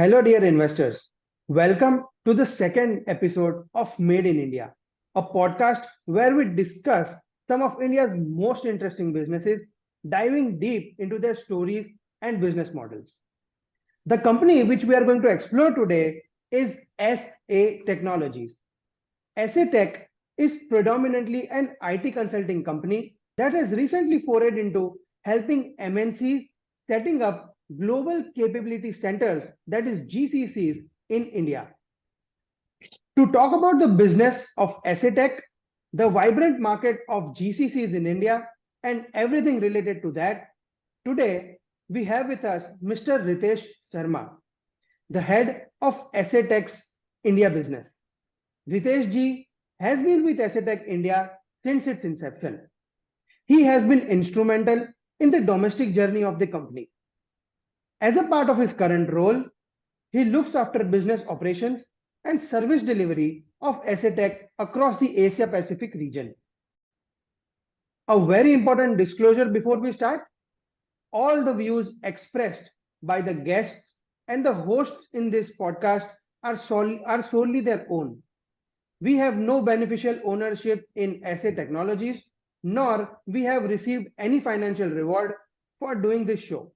Hello, dear investors. Welcome to the second episode of Made in India, a podcast where we discuss some of India's most interesting businesses, diving deep into their stories and business models. The company which we are going to explore today is SA Technologies. SA Tech is predominantly an IT consulting company that has recently forayed into helping MNCs setting up global capability centers, that is GCCs, in India. To talk about the business of SA Tech, the vibrant market of GCCs in India, and everything related to that, today we have with us Mr. Ritesh Sharma, the head of SA Tech's India business. Ritesh ji has been with Assetec India since its inception. He has been instrumental in the domestic journey of the company. As a part of his current role, he looks after business operations and service delivery of Assetec across the Asia Pacific region. A very important disclosure before we start: all the views expressed by the guests and the hosts in this podcast are solely their own. We have no beneficial ownership in SA Technologies, nor we have received any financial reward for doing this show.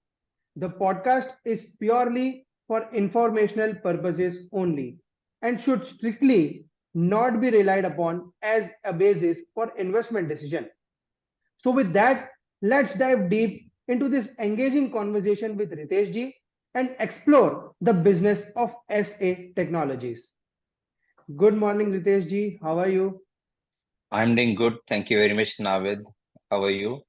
The podcast is purely for informational purposes only and should strictly not be relied upon as a basis for investment decision. So with that, let's dive deep into this engaging conversation with Ritesh ji and explore the business of SA Technologies. Good morning, Ritesh ji. How are you? I'm doing good. Thank you very much, Navid. How are you?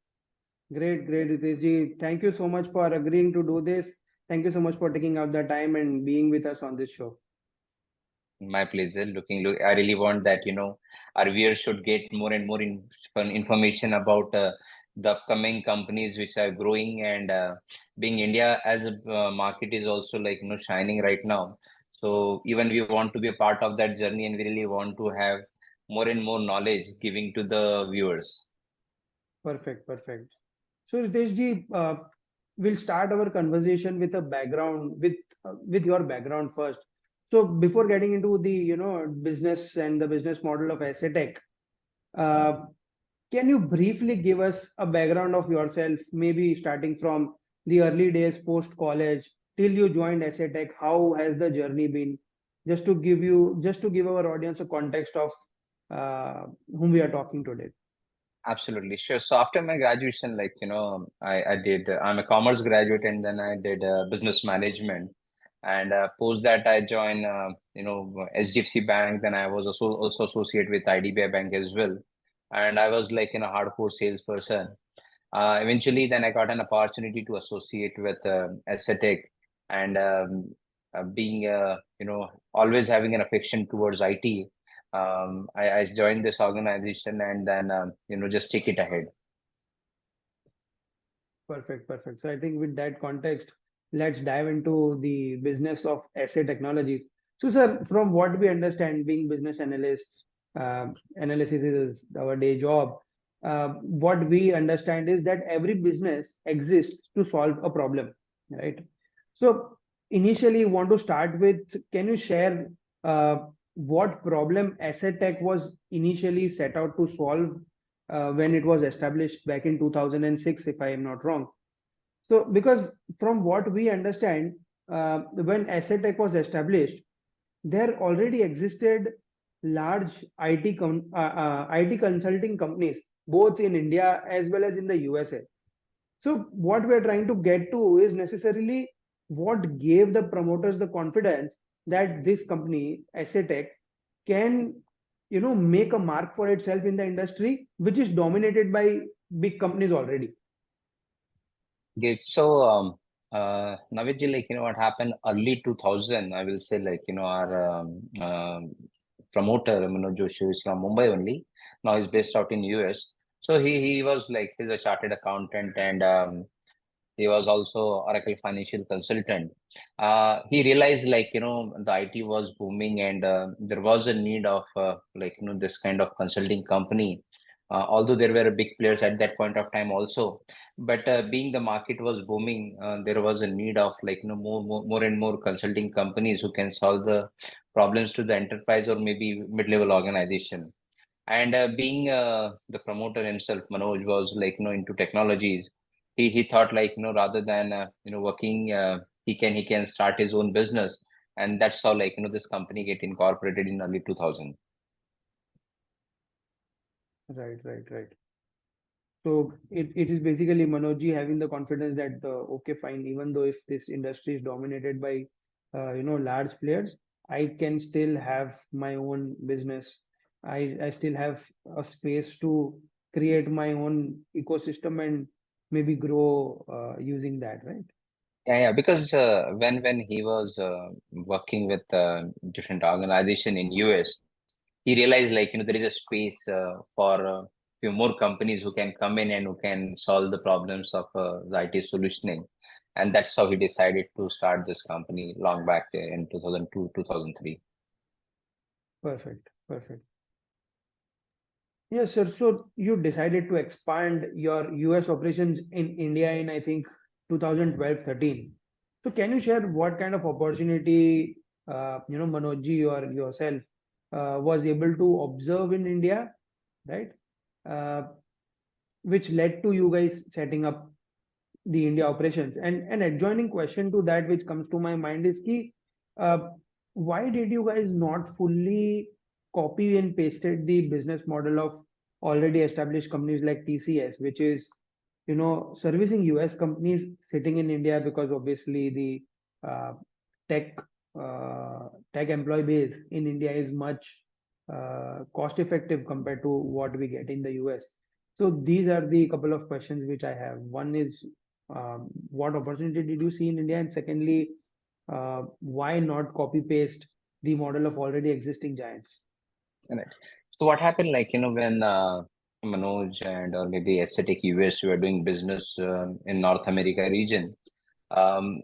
Great, great, Ritesh ji. Thank you so much for agreeing to do this. Thank you so much for taking out the time and being with us on this show. My pleasure. I really want that, our viewers should get more and more information about the upcoming companies which are growing and being India as a market is also like, shining right now. So even we want to be a part of that journey and we really want to have more and more knowledge giving to the viewers. Perfect, perfect. So, Ritesh ji, we'll start our conversation with a background with your background first. So, before getting into the business and the business model of Assetec, uh, can you briefly give us a background of yourself, maybe starting from the early days post college till you joined Assetec? How has the journey been? Just to give our audience a context of whom we are talking today. Absolutely, sure. So after my graduation, like, I'm a commerce graduate and then I did business management. And post that, I joined, SDFC Bank. Then I was also associate with IDBI Bank as well. And I was like, hardcore salesperson. Eventually, then I got an opportunity to associate with Assetec and being, always having an affection towards IT. I joined this organization and then, just take it ahead. Perfect, perfect. So I think with that context, let's dive into the business of asset technologies. So, sir, from what we understand, being business analysts, analysis is our day job. What we understand is that every business exists to solve a problem, right? So, initially, want to start with, can you share what problem asset tech was initially set out to solve when it was established back in 2006, if I am not wrong. So, because from what we understand, when Asset Tech was established, there already existed large IT consulting companies, both in India as well as in the USA. So, what we are trying to get to is necessarily what gave the promoters the confidence that this company, Asset Tech, can make a mark for itself in the industry, which is dominated by big companies already. Great. So, Navidji, like, what happened early 2000, I will say, like, our promoter, Joshi is from Mumbai only. Now he's based out in US. So he was like, he's a chartered accountant and he was also Oracle financial consultant. He realized like, the IT was booming and there was a need of like, this kind of consulting company although there were big players at that point of time also. But being the market was booming, there was a need of like more and more consulting companies who can solve the problems to the enterprise or maybe mid-level organization. And being the promoter himself, Manoj was like into technologies. He thought like rather than working, he can start his own business, and that's how like this company get incorporated in early 2000. Right, right, right. So it is basically Manojji having the confidence that okay, fine, even though if this industry is dominated by large players, I can still have my own business. I still have a space to create my own ecosystem and maybe grow using that, right? Yeah, because when he was working with different organization in US, he realized like there is a space for few more companies who can come in and who can solve the problems of the IT solutioning, and that's how he decided to start this company long back in 2002 2003. Perfect, perfect. Yes, sir. So you decided to expand your US operations in India in, I think, 2012-13. So can you share what kind of opportunity, Manojji or yourself was able to observe in India, right? Uh, which led to you guys setting up the India operations. And an adjoining question to that, which comes to my mind, is ki, uh, why did you guys not fully copy and pasted the business model of already established companies like TCS, which is, servicing US companies sitting in India because obviously the tech tech employee base in India is much cost effective compared to what we get in the US. So these are the couple of questions which I have. One is what opportunity did you see in India? And secondly, why not copy paste the model of already existing giants? Right. So what happened like when Manoj and or maybe Aesthetic US were doing business in North America region, um,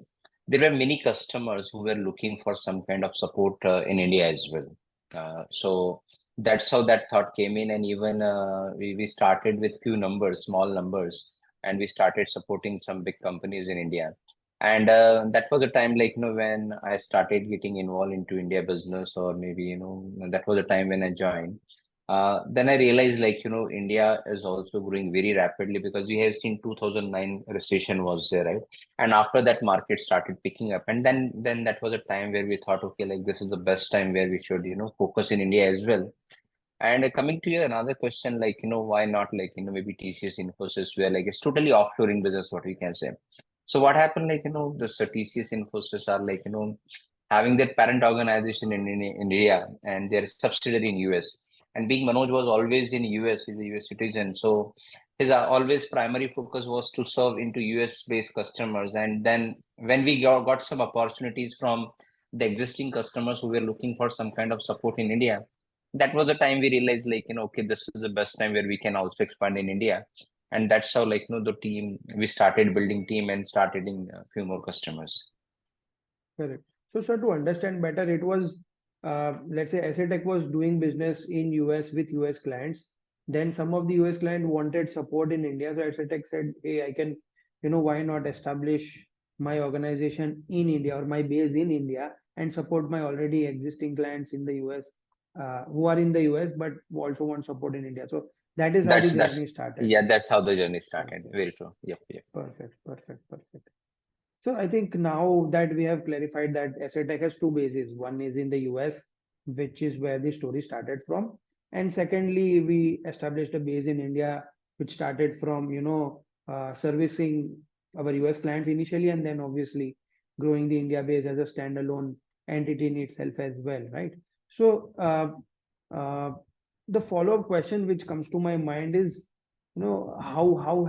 there were many customers who were looking for some kind of support in India as well. So that's how that thought came in, and even we started with few numbers, small numbers, and we started supporting some big companies in India. And that was a time like when I started getting involved into India business, or maybe that was a time when I joined. Then I realized like India is also growing very rapidly because we have seen 2009 recession was there, right? And after that market started picking up, and then that was a time where we thought, okay, like this is the best time where we should focus in India as well. And coming to your another question, like why not like maybe TCS Infosys, where like it's totally offshoring business, what we can say. So what happened, like this TCS Infosys are like having their parent organization in India and their subsidiary in US. And being Manoj was always in US, he's a US citizen, so his always primary focus was to serve into US based customers. And then when we got some opportunities from the existing customers who were looking for some kind of support in India, that was the time we realized like okay, this is the best time where we can also expand in India. And that's how like the team, we started building team and started in a few more customers. Correct. So, sir, to understand better, it was, let's say, Assetech was doing business in US with US clients. Then some of the US client wanted support in India. So Assetech said, hey, I can, why not establish my organization in India or my base in India and support my already existing clients in the US, who are in the US, but who also want support in India. So that is how the That's journey started. yeah, that's how the journey started. Perfect, Very true. Yep, yep. perfect, perfect, perfect. So I think now that we have clarified that Assetech has two bases. One is in the US, which is where the story started from. And secondly, we established a base in India, which started from, servicing our US clients initially, and then obviously growing the India base as a standalone entity in itself as well, right? So uh, the follow-up question which comes to my mind is, how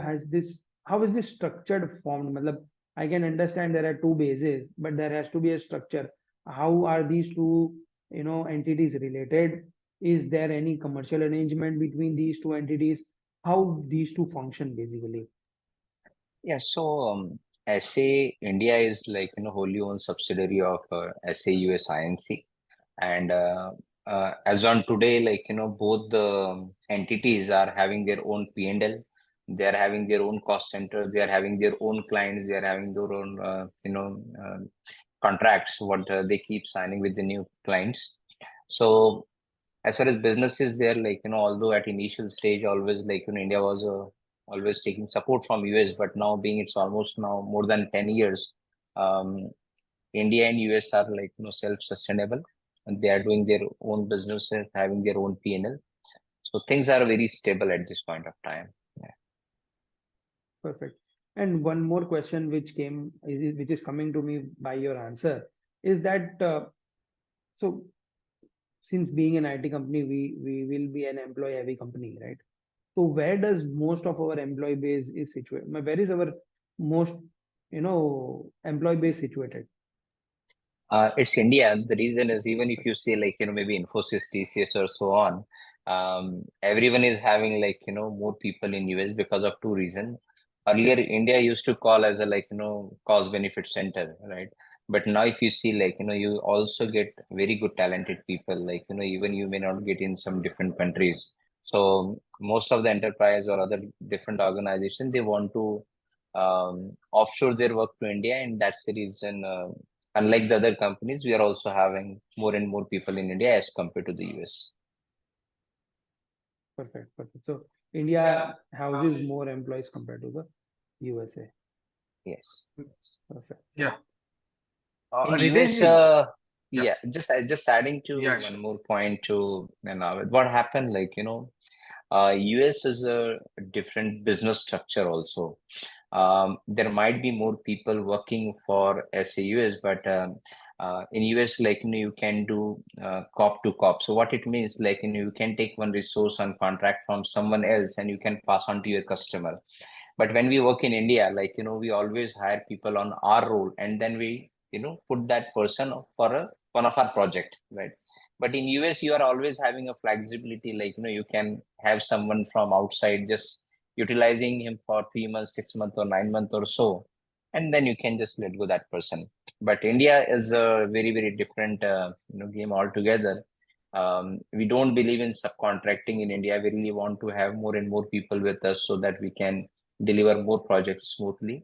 is this structured formed? Matlab, I can understand there are two bases, but there has to be a structure. How are these two, entities related? Is there any commercial arrangement between these two entities? How these two function basically? Yeah, so SA India is like wholly owned subsidiary of SA US Inc. And as on today, like, both the entities are having their own P&L. They are having their own cost center. They are having their own clients. They are having their own, contracts, what they keep signing with the new clients. So as far as business is there, like, although at initial stage, always like, India was always taking support from US, but now being it's almost now more than 10 years, um, India and US are like, self-sustainable, and they are doing their own businesses, having their own P&L. So things are very stable at this point of time. Yeah. Perfect. And one more question which which is coming to me by your answer is that so since being an IT company, we will be an employee heavy company, right? So where does most of our employee base is situated? Where is our most employee base situated? It's India. The reason is even if you say like, maybe Infosys, TCS or so on, everyone is having like, more people in US because of two reasons. Earlier, India used to call as a like, cost benefit center, right? But now if you see like, you also get very good talented people, like, even you may not get in some different countries. So most of the enterprise or other different organizations, they want to offshore their work to India, and that's the reason. Unlike the other companies, we are also having more and more people in India as compared to the US. Perfect, perfect. So India houses more employees compared to the USA. Yes. Perfect. Yeah. In Ritesh US, ji. Yeah. yeah, just adding to Yeah, one sure. more point to what happened, like, US is a different business structure also. There might be more people working for SAUS, but in US, like, you can do cop to cop. So what it means, like, you can take one resource on contract from someone else and you can pass on to your customer. But when we work in India, like, we always hire people on our role and then we, put that person for one of our project, right? But in US, you are always having a flexibility, like, you can have someone from outside just utilizing him for 3 months, 6 months, or 9 months or so, and then you can just let go that person. But India is a very, very different, game altogether. We don't believe in subcontracting in India. We really want to have more and more people with us so that we can deliver more projects smoothly.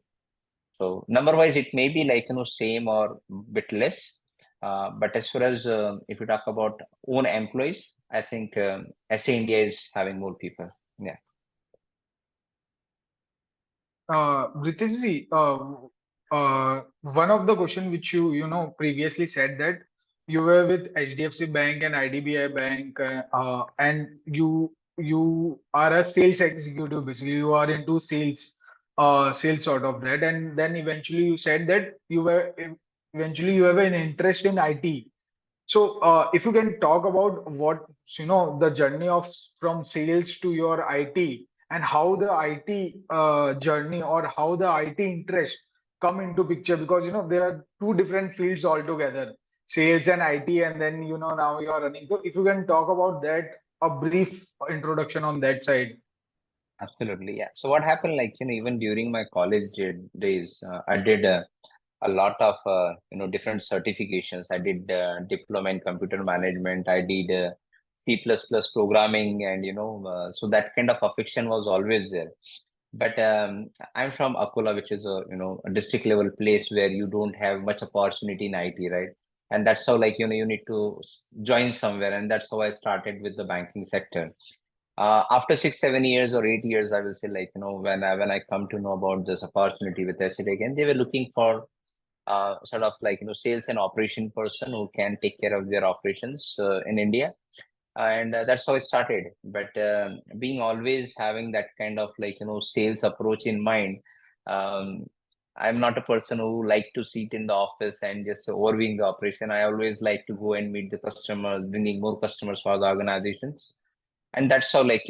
So number wise, it may be like, same or bit less. But as far as if you talk about own employees, I think SA India is having more people. Yeah. Ritesh ji, one of the question which you previously said that you were with HDFC Bank and IDBI Bank, and you are a sales executive. Basically, you are into sales sort of that, and then eventually you said that eventually you have an interest in IT. So, if you can talk about what the journey of from sales to your IT, and how the IT journey or how the IT interest come into picture, because there are two different fields altogether, sales and IT, and then now you are running. So, if you can talk about that, a brief introduction on that side. Absolutely. Yeah. So what happened, like, even during my college days, I did a lot of, different certifications. I did diploma in computer management. I did C++ programming, and, so that kind of affection was always there. But I'm from Akola, which is a district level place where you don't have much opportunity in IT, right? And that's how, like, you need to join somewhere, and that's how I started with the banking sector. After 6 7 years or 8 years, I will say, like, when I come to know about this opportunity with SED again, they were looking for sort of like, sales and operation person who can take care of their operations in India, and that's how it started. But being always having that kind of like, sales approach in mind, um, I'm not a person who like to sit in the office and just overviewing the operation. I always like to go and meet the customers, bringing more customers for the organizations. And that's how, like,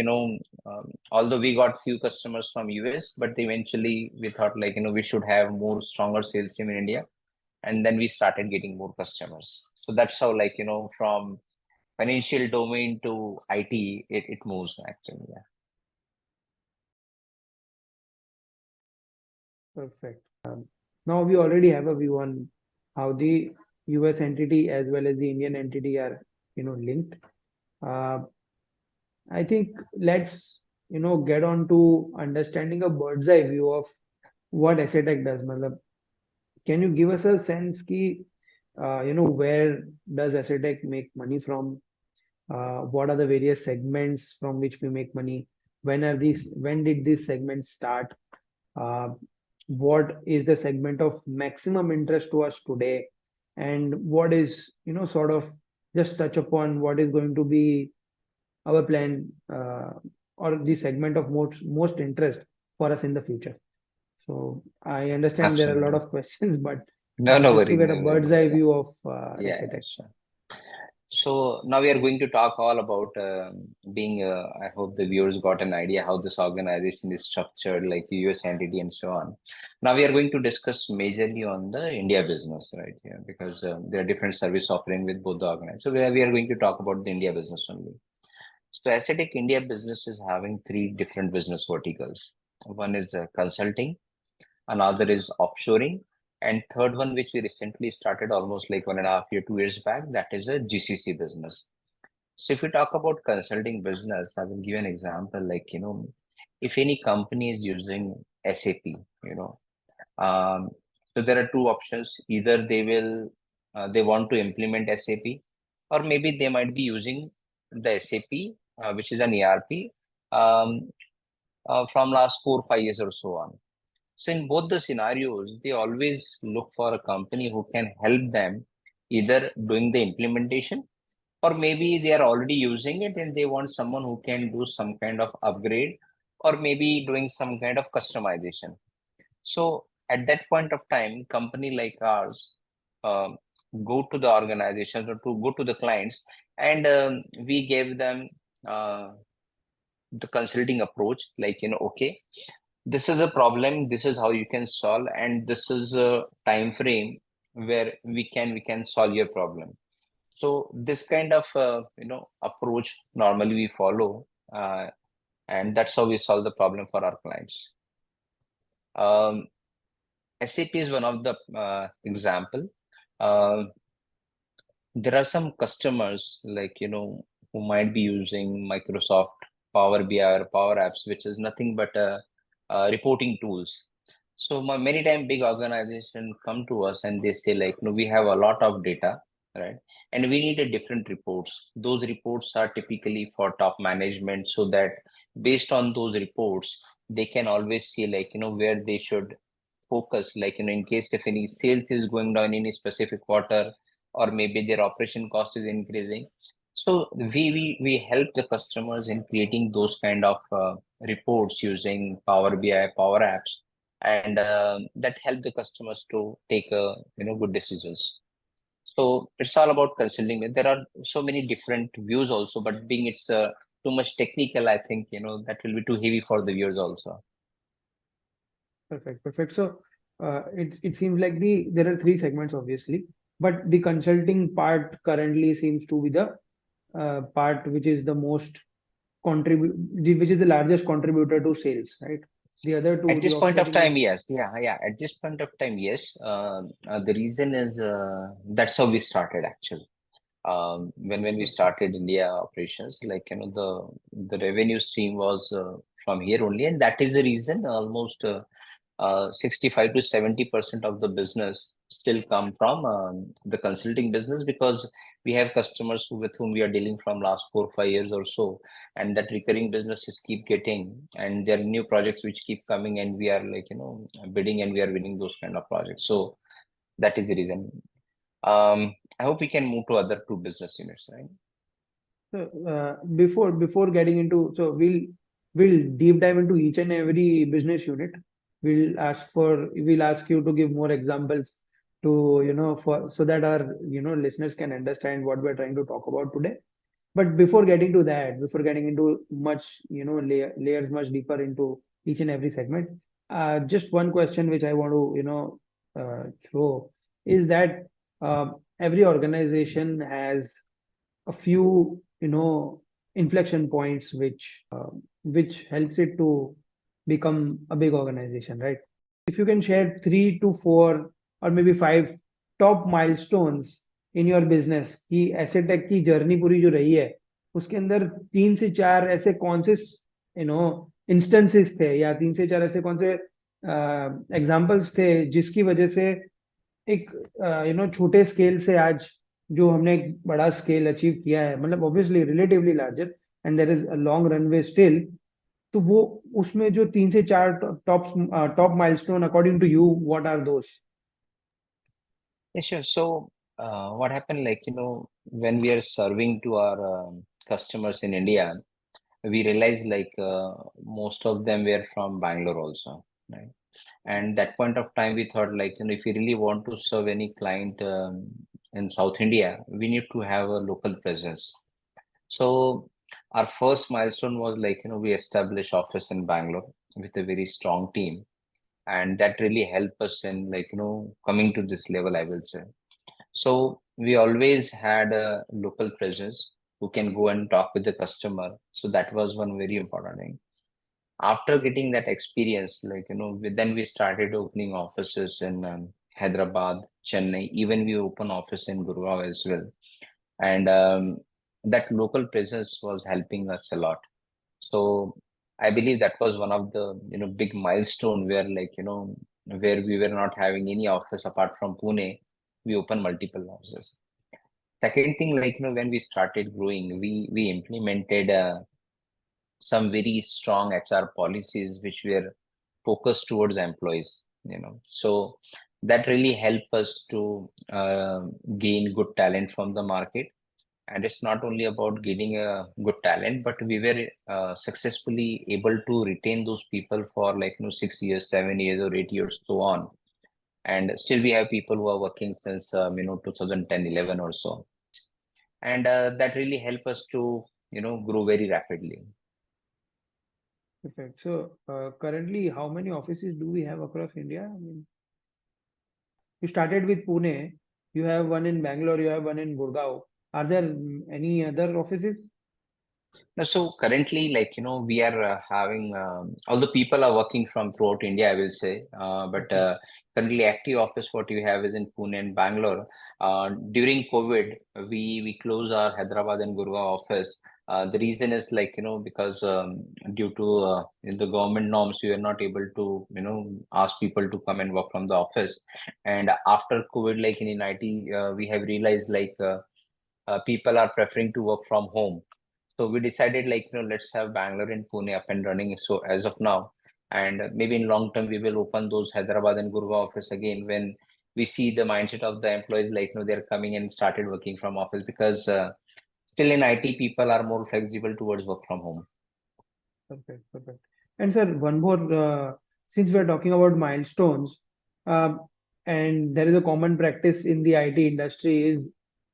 although we got few customers from US, but eventually we thought, like, we should have more stronger sales team in India, and then we started getting more customers. So that's how, like, from financial domain to IT, it moves actually. Yeah. Perfect. Now we already have a view on how the US entity as well as the Indian entity are linked. Uh, I think let's get on to understanding a bird's eye view of what asset tech does. Matlab, can you give us a sense ki where does asset tech make money from? What are the various segments from which we make money? When did these segments start? Uh, what is the segment of maximum interest to us today? And what is, sort of just touch upon what is going to be our plan, or the segment of most interest for us in the future. So I understand there are a lot Absolutely. of questions, but No, no just to worry, get a no bird's worry. eye Yeah, view of yeah, asset tech. sure. So now we are going to talk all about being. I hope the viewers got an idea how this organization is structured, like US entity and so on. Now we are going to discuss majorly on the India business, right? Yeah, because there are different service offering with both the organizations. So we are going to talk about the India business only. So Ascetic India business is having three different business verticals. One is consulting, another is offshoring, and third one, which we recently started almost like 1.5 year, 2 years back, that is a GCC business. So if we talk about consulting business, I will give an example like, if any company is using SAP, you know, um, so there are two options. Either they want to implement SAP, or maybe they might be using the SAP, which is an ERP, um, from last 4 or 5 years or so on. So in both the scenarios, they always look for a company who can help them either doing the implementation, or maybe they are already using it and they want someone who can do some kind of upgrade, or maybe doing some kind of customization. So at that point of time, company like ours um, go to the organizations or to go to the clients, and we gave them uh, the consulting approach, like, okay, this is a problem, this is how you can solve, and this is a time frame where we can solve your problem. So this kind of approach normally we follow, and that's how we solve the problem for our clients. um, SAP is one of the example. uh, there are some customers like who might be using Microsoft Power BI or Power Apps, which is nothing but reporting tools. So many time big organization come to us and they say like, no, we have a lot of data, right? And we need a different reports. Those reports are typically for top management, so that based on those reports, they can always see like, where they should focus, like, in case if any sales is going down in a specific quarter, or maybe their operation cost is increasing. So we help the customers in creating those kind of reports using Power BI, Power Apps, and that help the customers to take good decisions. So it's all about consulting. There are so many different views also, but being it's too much technical, I think that will be too heavy for the viewers also. Perfect, perfect. So it seems like there are three segments, obviously, but the consulting part currently seems to be the part which is the most contribute, which is the largest contributor to sales, right? The other two, At the this point of offshoring time, is yes. Yeah, yeah. At this point of time, yes. The reason is that's how we started actually. When we okay. started India operations, like the revenue stream was from here only, and that is the reason almost 65 to 70% of the business still come from the consulting business, because we have customers with whom we are dealing from last 4 or 5 years or so, and that recurring businesses keep getting, and there are new projects which keep coming, and we are like bidding, and we are winning those kind of projects. So that is the reason. I hope we can move to other two business units, right? So before getting into, so we'll deep dive into each and every business unit. We'll ask you to give more examples to for so that our listeners can understand what we're trying to talk about today. But before getting to that, before getting into much layers much deeper into each and every segment, just one question which I want to throw is that every organization has a few inflection points which helps it to become a big organization, right? If you can share 3 to 4 or maybe 5 top milestones in your business कि asset take की journey पूरी जो रही है उसके अंदर 3 से 4 ऐसे कौन से इंस्टेंसेस थे या 3 से 4 ऐसे कौन से एग्जाम्पल्स थे जिसकी वजह से एक छोटे स्केल से आज जो हमने एक बड़ा स्केल अचीव किया है, मतलब obviously relatively larger and there is a long runway still, तो वो उसमें जो 3 से 4 top top milestone according to you, what are those? Yeah, sure. So, what happened, like, when we are serving to our customers in India, we realized like most of them were from Bangalore also, right? And that point of time, we thought like, if we really want to serve any client in South India, we need to have a local presence. So our first milestone was like, we established office in Bangalore with a very strong team. And that really helped us in like, coming to this level, I will say. So we always had a local presence who can go and talk with the customer. So that was one very important thing. After getting that experience, like, then we started opening offices in Hyderabad, Chennai, even we open office in Gurgaon as well. And that local presence was helping us a lot. So I believe that was one of the, big milestone where like, where we were not having any office apart from Pune, we opened multiple offices. Second thing, like, when we started growing, we implemented some very strong HR policies which were focused towards employees, So that really helped us to gain good talent from the market. And it's not only about getting a good talent, but we were successfully able to retain those people for like 6 years, 7 years, or 8 years, so on. And still we have people who are working since 2010, 11 or so. And that really helped us to grow very rapidly. Perfect. So currently, how many offices do we have across India? I mean, you started with Pune, you have one in Bangalore, you have one in Gurgaon. Are there any other offices? No, so currently, like, we are having, all the people are working from throughout India, I will say. But Okay. currently, active office, what we have is in Pune and Bangalore. During COVID, we closed our Hyderabad and Gurgaon office. The reason is like, because due to the government norms, we were not able to, ask people to come and work from the office. And after COVID, like in IT, we have realized like people are preferring to work from home. So we decided like, let's have Bangalore and Pune up and running. So as of now, and maybe in long term, we will open those Hyderabad and Gurgaon office again when we see the mindset of the employees, like, they're coming and started working from office because still in IT, people are more flexible towards work from home. Perfect. Perfect. And sir, one more, since we are talking about milestones, uh, and there is a common practice in the IT industry is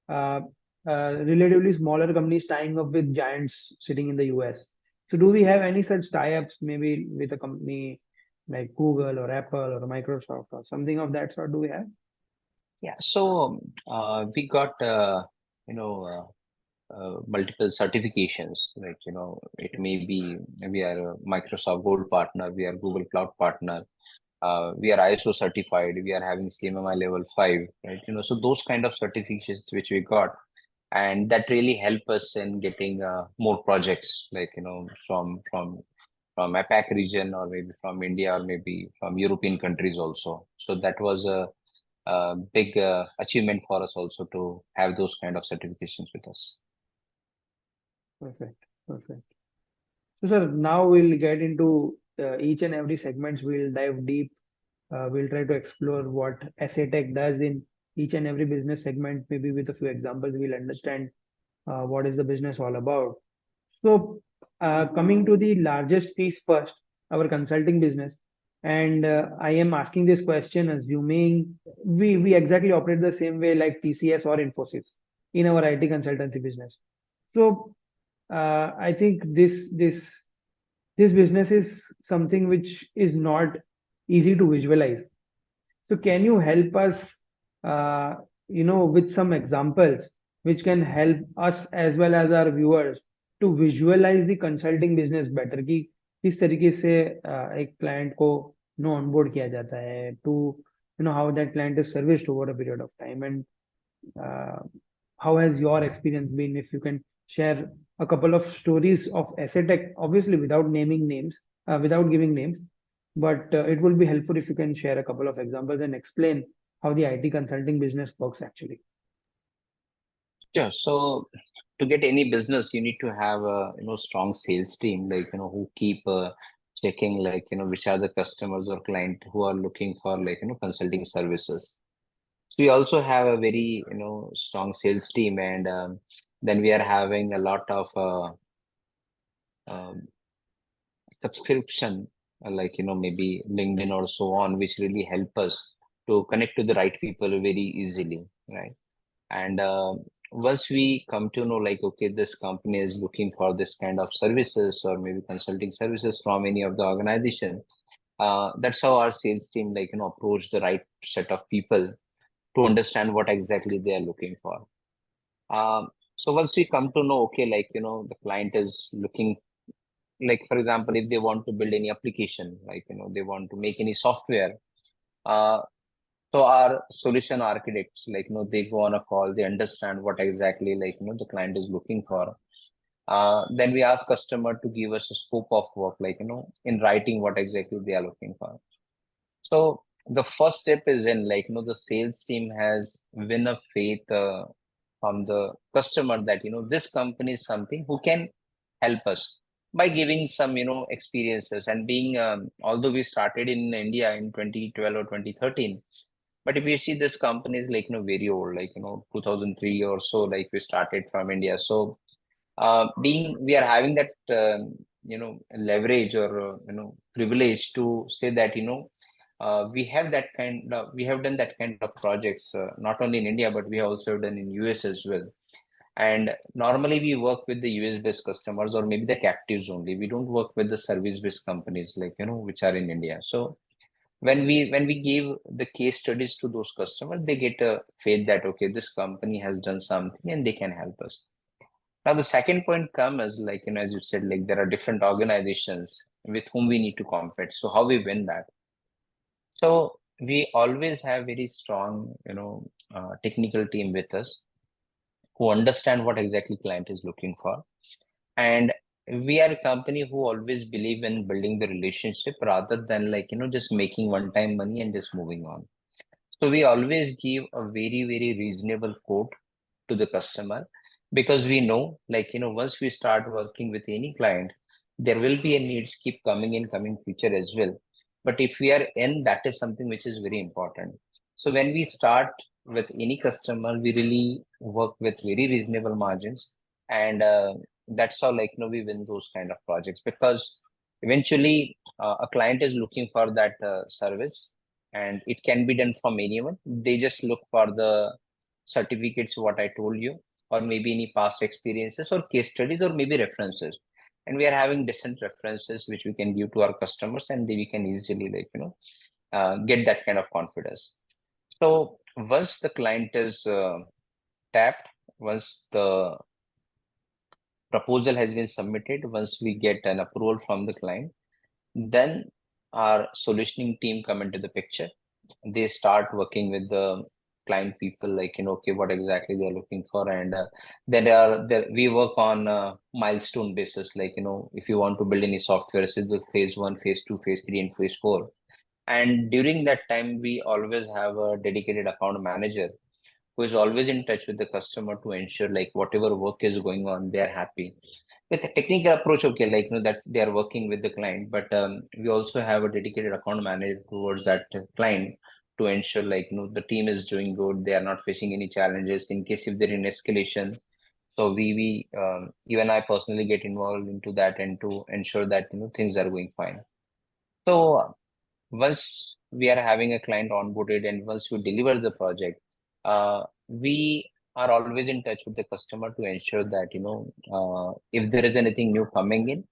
uh, relatively smaller companies tying up with giants sitting in the US. So do we have any such tie-ups, maybe with a company like Google or Apple or Microsoft or something of that sort? Do we have? Yeah. So we got, multiple certifications, like, it may be we are a Microsoft Gold partner, we are Google Cloud partner, we are ISO certified, we are having CMMI level 5, right? So those kind of certifications which we got, and that really help us in getting more projects, like, from APAC region, or maybe from India, or maybe from European countries also. So that was a big achievement for us also to have those kind of certifications with us. Perfect. Perfect. So, sir, now we'll get into each and every segments. We'll dive deep. We'll try to explore what SA Tech does in each and every business segment. Maybe with a few examples, we'll understand what is the business all about. So, coming to the largest piece first, our consulting business. And I am asking this question assuming we exactly operate the same way like TCS or Infosys in our IT consultancy business. So, I think this business is something which is not easy to visualize. So can you help us, with some examples which can help us as well as our viewers to visualize the consulting business better कि किस तरीके से एक client को onboard किया जाता है, to how that client is serviced over a period of time, and Uh, how has your experience been? If you can share a couple of stories of Assetech, obviously without naming names, without giving names, but it will be helpful if you can share a couple of examples and explain how the IT consulting business works actually. Sure. So to get any business, you need to have a strong sales team, like who keep checking, like which are the customers or client who are looking for, like consulting services. So we also have a very strong sales team, and then we are having a lot of um, subscription, like maybe LinkedIn or so on, which really help us to connect to the right people very easily, right? And once we come to know, like, okay, this company is looking for this kind of services or maybe consulting services from any of the organization, that's how our sales team, like, approach the right set of people to understand what exactly they are looking for. So once we come to know, okay, like, the client is looking, like, for example, if they want to build any application, like, they want to make any software, uh, so our solution architects, like, they go on a call, they understand what exactly, like, the client is looking for. Then we ask customer to give us a scope of work, like, in writing what exactly they are looking for. So the first step is in, like, the sales team has win a faith from the customer that, this company is something who can help us by giving some, experiences and being, although we started in India in 2012 or 2013, but if you see this company is like, very old, like, 2003 or so, like we started from India. So being we are having that, leverage or, privilege to say that, we have done that kind of projects, not only in India, but we have also done in US as well. And normally we work with the US based customers or maybe the captives only. We don't work with the service based companies, like, which are in India. So when we give the case studies to those customers, they get a faith that, okay, this company has done something and they can help us. Now the second point comes as, like, as you said, like there are different organizations with whom we need to compete. So how we win that? So we always have very strong, technical team with us who understand what exactly client is looking for. And we are a company who always believe in building the relationship rather than, like, just making one time money and just moving on. So we always give a very, very reasonable quote to the customer, because we know, like, once we start working with any client, there will be a needs keep coming in coming future as well. But if we are in, that is something which is very important. So when we start with any customer, we really work with very reasonable margins. And that's how, like, we win those kind of projects, because eventually a client is looking for that service, and it can be done from anyone. They just look for the certificates, what I told you, or maybe any past experiences or case studies or maybe references. And we are having decent references which we can give to our customers, and we can easily, like, get that kind of confidence. So once the client is tapped, once the proposal has been submitted, once we get an approval from the client, then our solutioning team come into the picture. They start working with the client people, like, okay, what exactly they're looking for. And we work on a milestone basis, like, if you want to build any software, this is the phase one, phase two, phase three, and phase four. And during that time, we always have a dedicated account manager who is always in touch with the customer to ensure, like, whatever work is going on, they are happy with the technical approach. Okay, like, that they are working with the client, but we also have a dedicated account manager towards that client to ensure, like, the team is doing good, they are not facing any challenges in case if they're in escalation. So we even I personally get involved into that and to ensure that, things are going fine. So once we are having a client onboarded and once we deliver the project, we are always in touch with the customer to ensure that, if there is anything new coming in,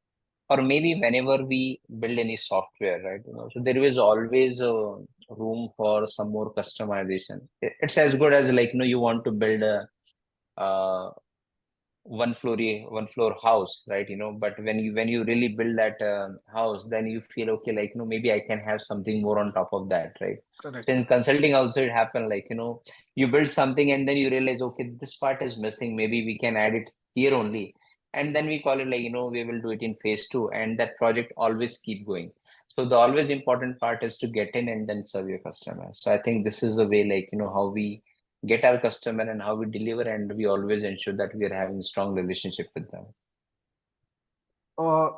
or maybe whenever we build any software, right, so there is always a room for some more customization. It's as good as, like, you want to build a one floor house, right? But when you really build that house, then you feel okay, like maybe I can have something more on top of that, right? Correct. So in consulting also it happened, like you build something and then you realize, okay, this part is missing, maybe we can add it here only, and then we call it, like we will do it in phase two, and that project always keep going. So the always important part is to get in and then serve your customer. So I think this is the way, like how we get our customer and how we deliver, and we always ensure that we are having strong relationship with them. Uh,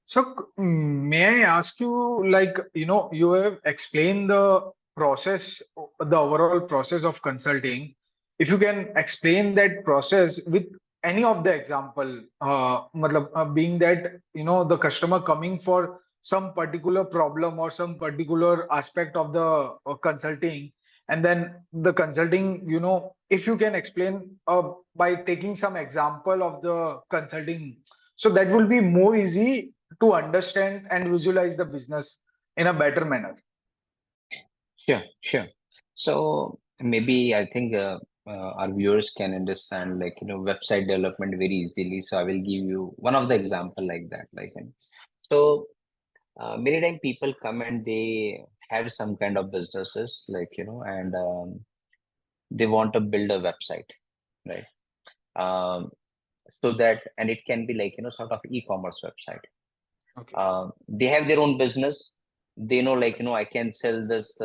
So, may I ask you, like, you have explained the process, the overall process of consulting. If you can explain that process with any of the example, being that, the customer coming for some particular problem or some particular aspect of the consulting, and then the consulting, if you can explain by taking some example of the consulting, so that will be more easy to understand and visualize the business in a better manner. Sure. So maybe I think our viewers can understand, like website development very easily. So I will give you one of the example like that. So many time people come and they have some kind of businesses, like and they want to build a website, right? Um, so that, and it can be like sort of e-commerce website. Okay. They have their own business. They know, like I can sell this,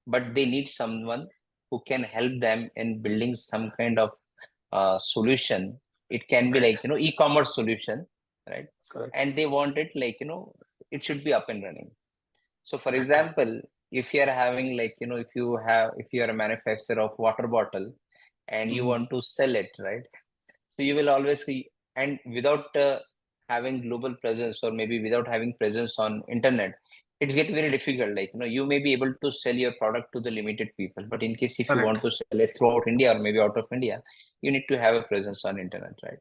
but they need someone who can help them in building some kind of solution. It can be Right. like e-commerce solution, right? Correct. And they want it, like it should be up and running. So for Right. example, if you are having, like if you are a manufacturer of water bottle and you Mhm. want to sell it, right? So you will always see, and without having global presence, or maybe without having presence on internet, it get very difficult. Like you may be able to sell your product to the limited people, but in case if you Correct. want to sell it throughout India or maybe out of India, you need to have a presence on internet, right?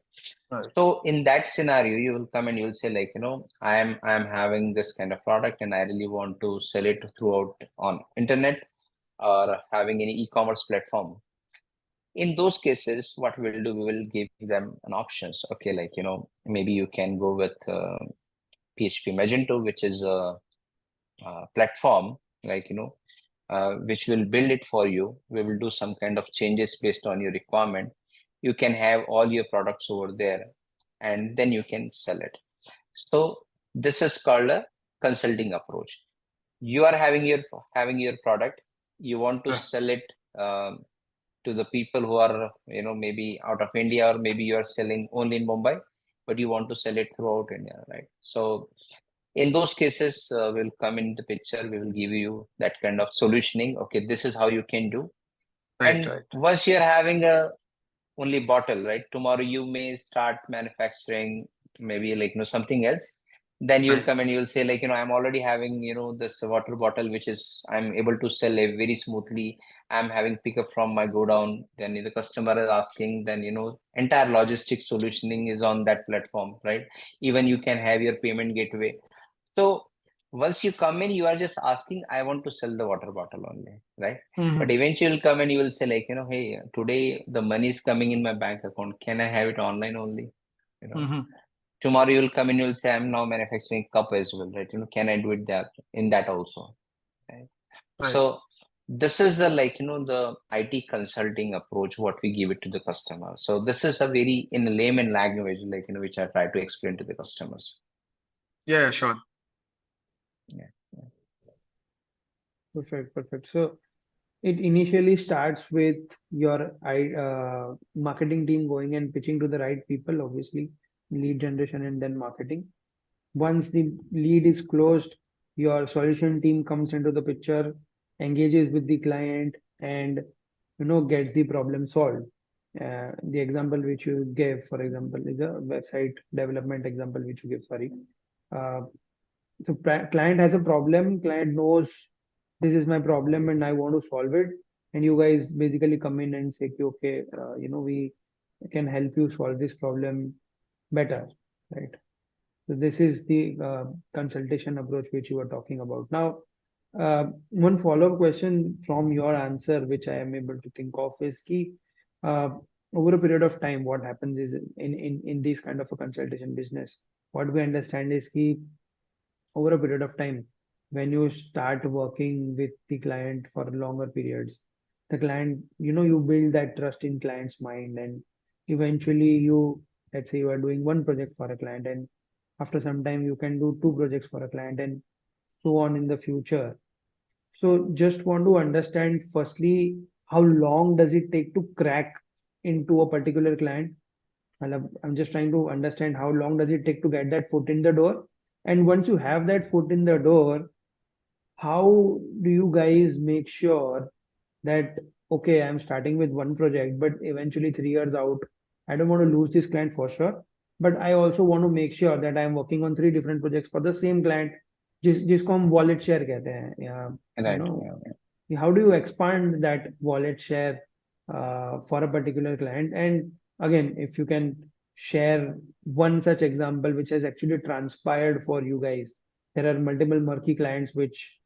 Right. So in that scenario, you will come and you will say, like I am having this kind of product and I really want to sell it throughout on internet or having any e-commerce platform. In those cases, what we'll do, we will give them an options. Okay, like maybe you can go with PHP Magento, which is a platform, like which will build it for you. We will do some kind of changes based on your requirement. You can have all your products over there, and then you can sell it. So this is called a consulting approach. You are having your product, you want to Right. sell it to the people who are maybe out of India, or maybe you are selling only in Mumbai, but you want to sell it throughout India, right? So in those cases, we'll come in the picture. We will give you that kind of solutioning. Okay, this is how you can do. Right. And Right. once you're having a only bottle, right? Tomorrow you may start manufacturing maybe like something else. Then you'll Right. come and you'll say, like I'm already having this water bottle, which is I'm able to sell it very smoothly. I'm having pickup from my go down. Then the customer is asking, then entire logistic solutioning is on that platform, right? Even you can have your payment gateway. So once you come in, you are just asking, I want to sell the water bottle only, right? But Mhm. eventually you'll come and you will say, like, hey, today the money is coming in my bank account. Can I have it online only? You know, Mhm. tomorrow you'll come and you'll say, I'm now manufacturing cup as well, right? Can I do it that in that also? Right? Right. So this is a, like, the IT consulting approach, what we give it to the customer. So this is a very in a layman language, like, which I try to explain to the customers. Yeah. Sure. Yeah. Perfect. So it initially starts with your marketing team going and pitching to the right people, obviously, lead generation and then marketing. Once the lead is closed, your solution team comes into the picture, engages with the client, and gets the problem solved. The example which you gave, for example, is a website development example which you give. Sorry. Uh, so client has a problem. Client knows this is my problem and I want to solve it. And you guys basically come in and say, okay, we can help you solve this problem better, right? So this is the consultation approach which you were talking about. Now, one follow-up question from your answer, which I am able to think of, is key. Uh, over a period of time, what happens is in this kind of a consultation business, what we understand is ki over a period of time, when you start working with the client for longer periods, the client, you build that trust in client's mind, and eventually let's say you are doing one project for a client, and after some time you can do two projects for a client, and so on in the future. So just want to understand firstly, how long does it take to crack into a particular client? I'm just trying to understand how long does it take to get that foot in the door? And once you have that foot in the door, how do you guys make sure that, okay, I'm starting with one project, but eventually 3 years out, I don't want to lose this client for sure. But I also want to make sure that I'm working on three different projects for the same client, जिसको हम wallet share कहते हैं, या you Right. know Yeah. how do you expand that wallet share for a particular client? And again, if you can share one such example which has actually transpired for you guys. There are multiple murky clients which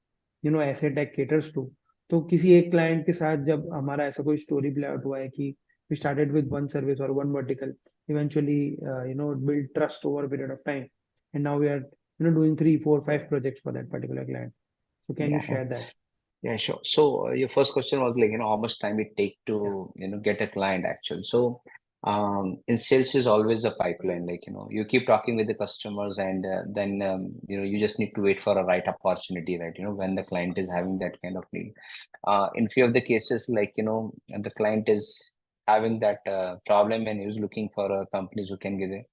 ऐसे tech caters to. तो किसी एक client के साथ जब हमारा ऐसा कोई story play out हुआ है कि we started with one service or one vertical, eventually build trust over a period of time, and now we are doing three, four, five projects for that particular client. So can you Yeah. share that? Yeah, sure. So your first question was like, how much time it take Yeah. to, get a client actually. So in sales is always a pipeline. Like, you keep talking with the customers, and then, you just need to wait for a right opportunity, right? When the client is having that kind of need. In few of the cases, like, the client is having that problem and is looking for companies who can give it.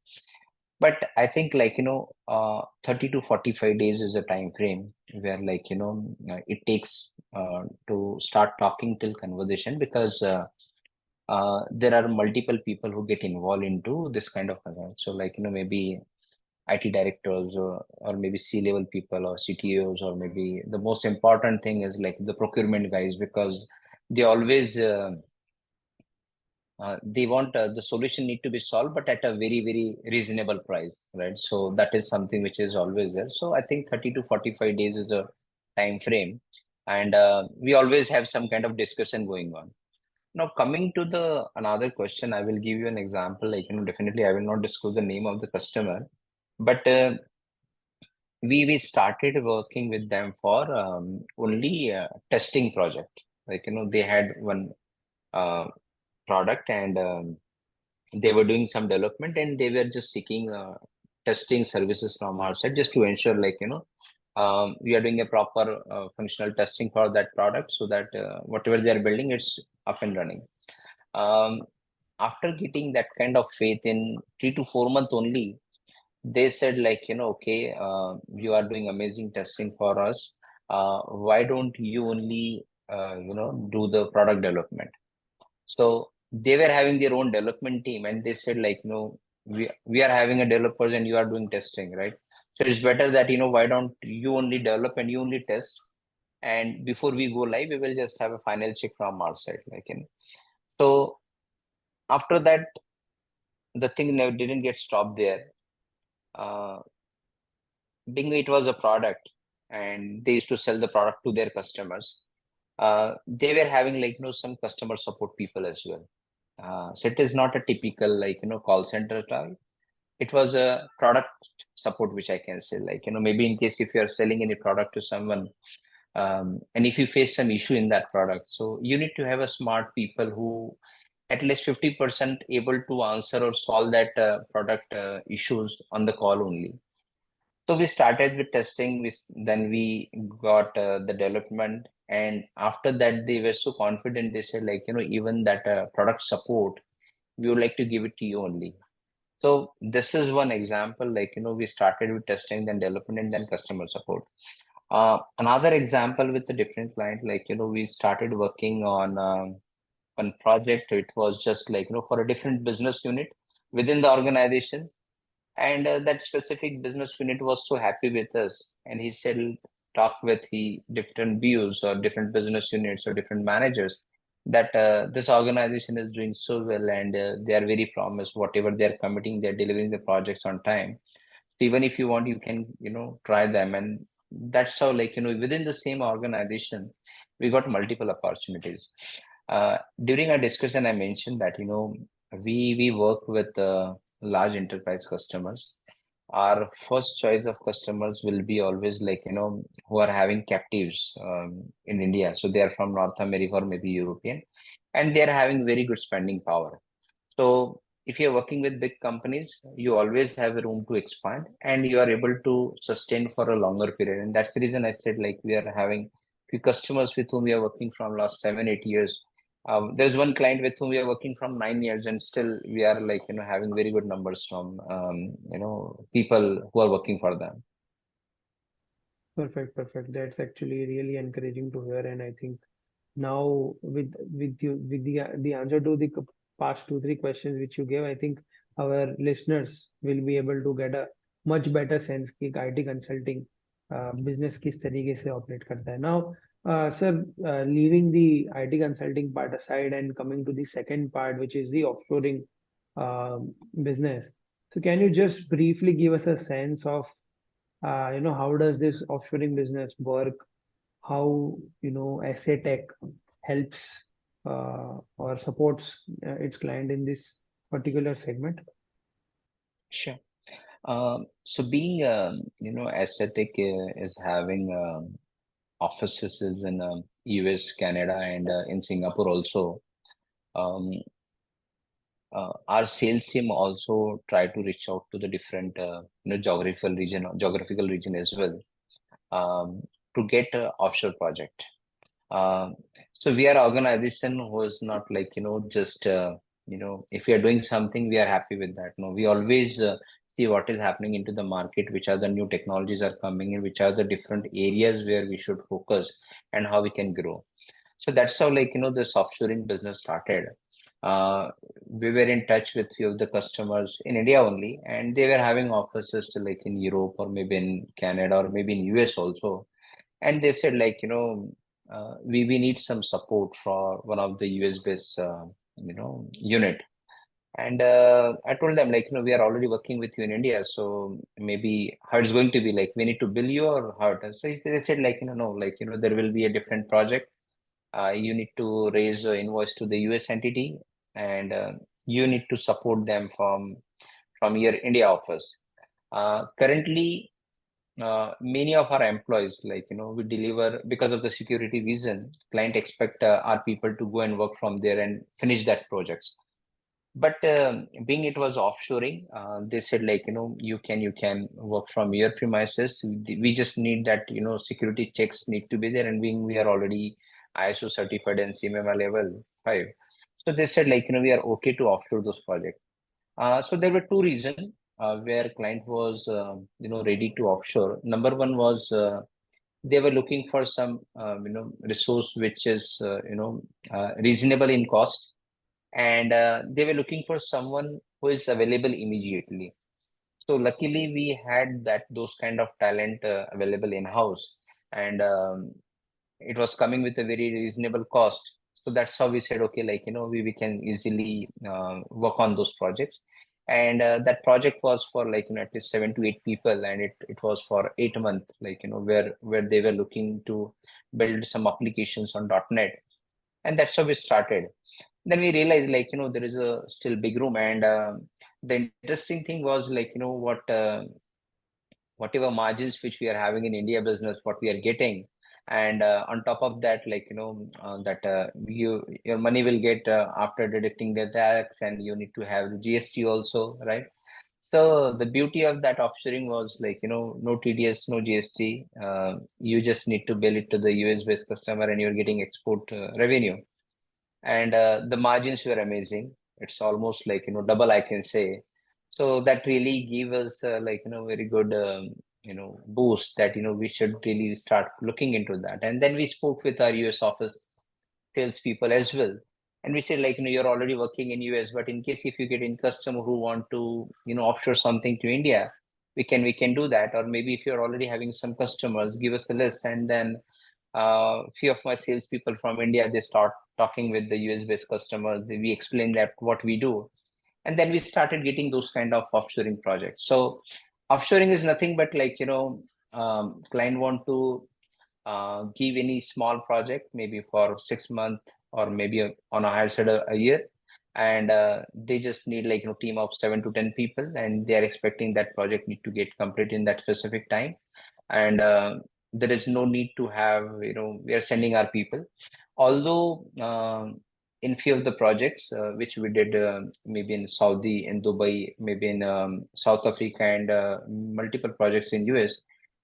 But I think, like, 30 to 45 days is a time frame where, like, it takes to start talking till conversation, because there are multiple people who get involved into this kind of so, like, maybe IT directors, or maybe C-level people or CTOs, or maybe the most important thing is like the procurement guys, because they always they want the solution need to be solved, but at a very, very reasonable price, right? So that is something which is always there. So I think 30 to 45 days is a time frame, and we always have some kind of discussion going on. Now, coming to the another question, I will give you an example. Like, definitely I will not disclose the name of the customer, but we started working with them for only testing project. Like, they had one uh, product, and they were doing some development, and they were just seeking testing services from our side, just to ensure, like, we are doing a proper functional testing for that product, so that whatever they are building, it's up and running. um, After getting that kind of faith, in 3 to 4 months only, they said, like, okay, you are doing amazing testing for us, why don't you only do the product development? So they were having their own development team, and they said, like, we are having a developers and you are doing testing, right? So it's better that, why don't you only develop and you only test, and before we go live, we will just have a final check from our side, like, so after that, the thing never didn't get stopped there. uh, Being it was a product, and they used to sell the product to their customers, they were having, like, some customer support people as well. So it is not a typical, like, call center type. It was a product support, which I can say, like, maybe in case if you are selling any product to someone, and if you face some issue in that product, so you need to have a smart people who at least 50% able to answer or solve that product issues on the call only. So we started with testing, then we got the development, and after that they were so confident. They said, like, even that product support, we would like to give it to you only. So this is one example, like, we started with testing, then development, and then customer support. Another example with a different client, like, we started working on one project. It was just like, for a different business unit within the organization, and that specific business unit was so happy with us, and he said, talk with the different views or different business units or different managers, that this organization is doing so well, and they are very promised, whatever they are committing, they're delivering the projects on time. Even if you want, you can, try them. And that's how, like, within the same organization, we got multiple opportunities. During our discussion, I mentioned that, we work with large enterprise customers. Our first choice of customers will be always like, who are having captives in India. So they are from North America or maybe European, and they are having very good spending power. So if you're working with big companies, you always have a room to expand and you are able to sustain for a longer period. And that's the reason I said like we are having few customers with whom we are working from last 7, 8 years. There's one client with whom we are working from 9 years, and still we are like having very good numbers from people who are working for them. Perfect, perfect. That's actually really encouraging to hear, and I think now with the answer to the past two three questions which you gave, I think our listeners will be able to get a much better sense कि IT consulting business किस तरीके से operate करता है. Now, sir, leaving the IT consulting part aside and coming to the second part, which is the offshoring business. So can you just briefly give us a sense of how does this offshoring business work? How SA Tech helps or supports its client in this particular segment? Sure. So being aesthetic is having offices in US, Canada, and in Singapore also. Um, our sales team also try to reach out to the different geographical region as well, um, to get a offshore project. Um, so we are organization who is not like just if we are doing something we are happy with that. No, we always see what is happening into the market, which are the new technologies are coming in, which are the different areas where we should focus and how we can grow. So that's how like this offshoring business started. We were in touch with few of the customers in India only, and they were having offices like in Europe or maybe in Canada or maybe in US also. And they said like we need some support for one of the US based unit. And I told them like we are already working with you in India, so maybe how it's going to be like we need to bill you or how it is. So they said like no, like there will be a different project. You need to raise an invoice to the US entity, and you need to support them from your India office. Currently, many of our employees, like we deliver because of the security reason. Client expect our people to go and work from there and finish that projects. But being it was offshoring, they said like you can work from your premises. We just need that security checks need to be there, and being we are already ISO certified and CMMI level 5. So they said like we are okay to offshore those projects. So there were two reasons where client was ready to offshore. Number one was they were looking for some resource which is reasonable in cost, and they were looking for someone who is available immediately. So luckily we had that those kind of talent available in house, and it was coming with a very reasonable cost. So that's how we said okay, like we can easily work on those projects. And that project was for like at least 7 to 8 people, and it was for 8 months, like where they were looking to build some applications on .NET. And that's how we started. Then we realized like there is a still big room. And the interesting thing was like whatever margins which we are having in India business, what we are getting. And on top of that, like that your money will get after deducting the tax, and you need to have the GST also, right? So the beauty of that offshoring was like no TDS, no GST. You just need to bill it to the US based customer, and you're getting export revenue. And the margins were amazing. It's almost like double, I can say. So that really gave us like very good boost that we should really start looking into that. And then we spoke with our US office salespeople as well, and we said like you're already working in US, but in case if you get in customer who want to offshore something to India, we can do that. Or maybe if you're already having some customers, give us a list, and then few of my salespeople from India, they start talking with the US based customers. We explain that what we do, and then we started getting those kind of offshoring projects. So offshoring is nothing but like client want to give any small project maybe for 6 months or maybe on a higher side a year, and they just need like team of 7 to 10 people, and they are expecting that project need to get complete in that specific time. And there is no need to have, we are sending our people. Although in few of the projects which we did, maybe in Saudi, in Dubai, maybe in South Africa, and multiple projects in US,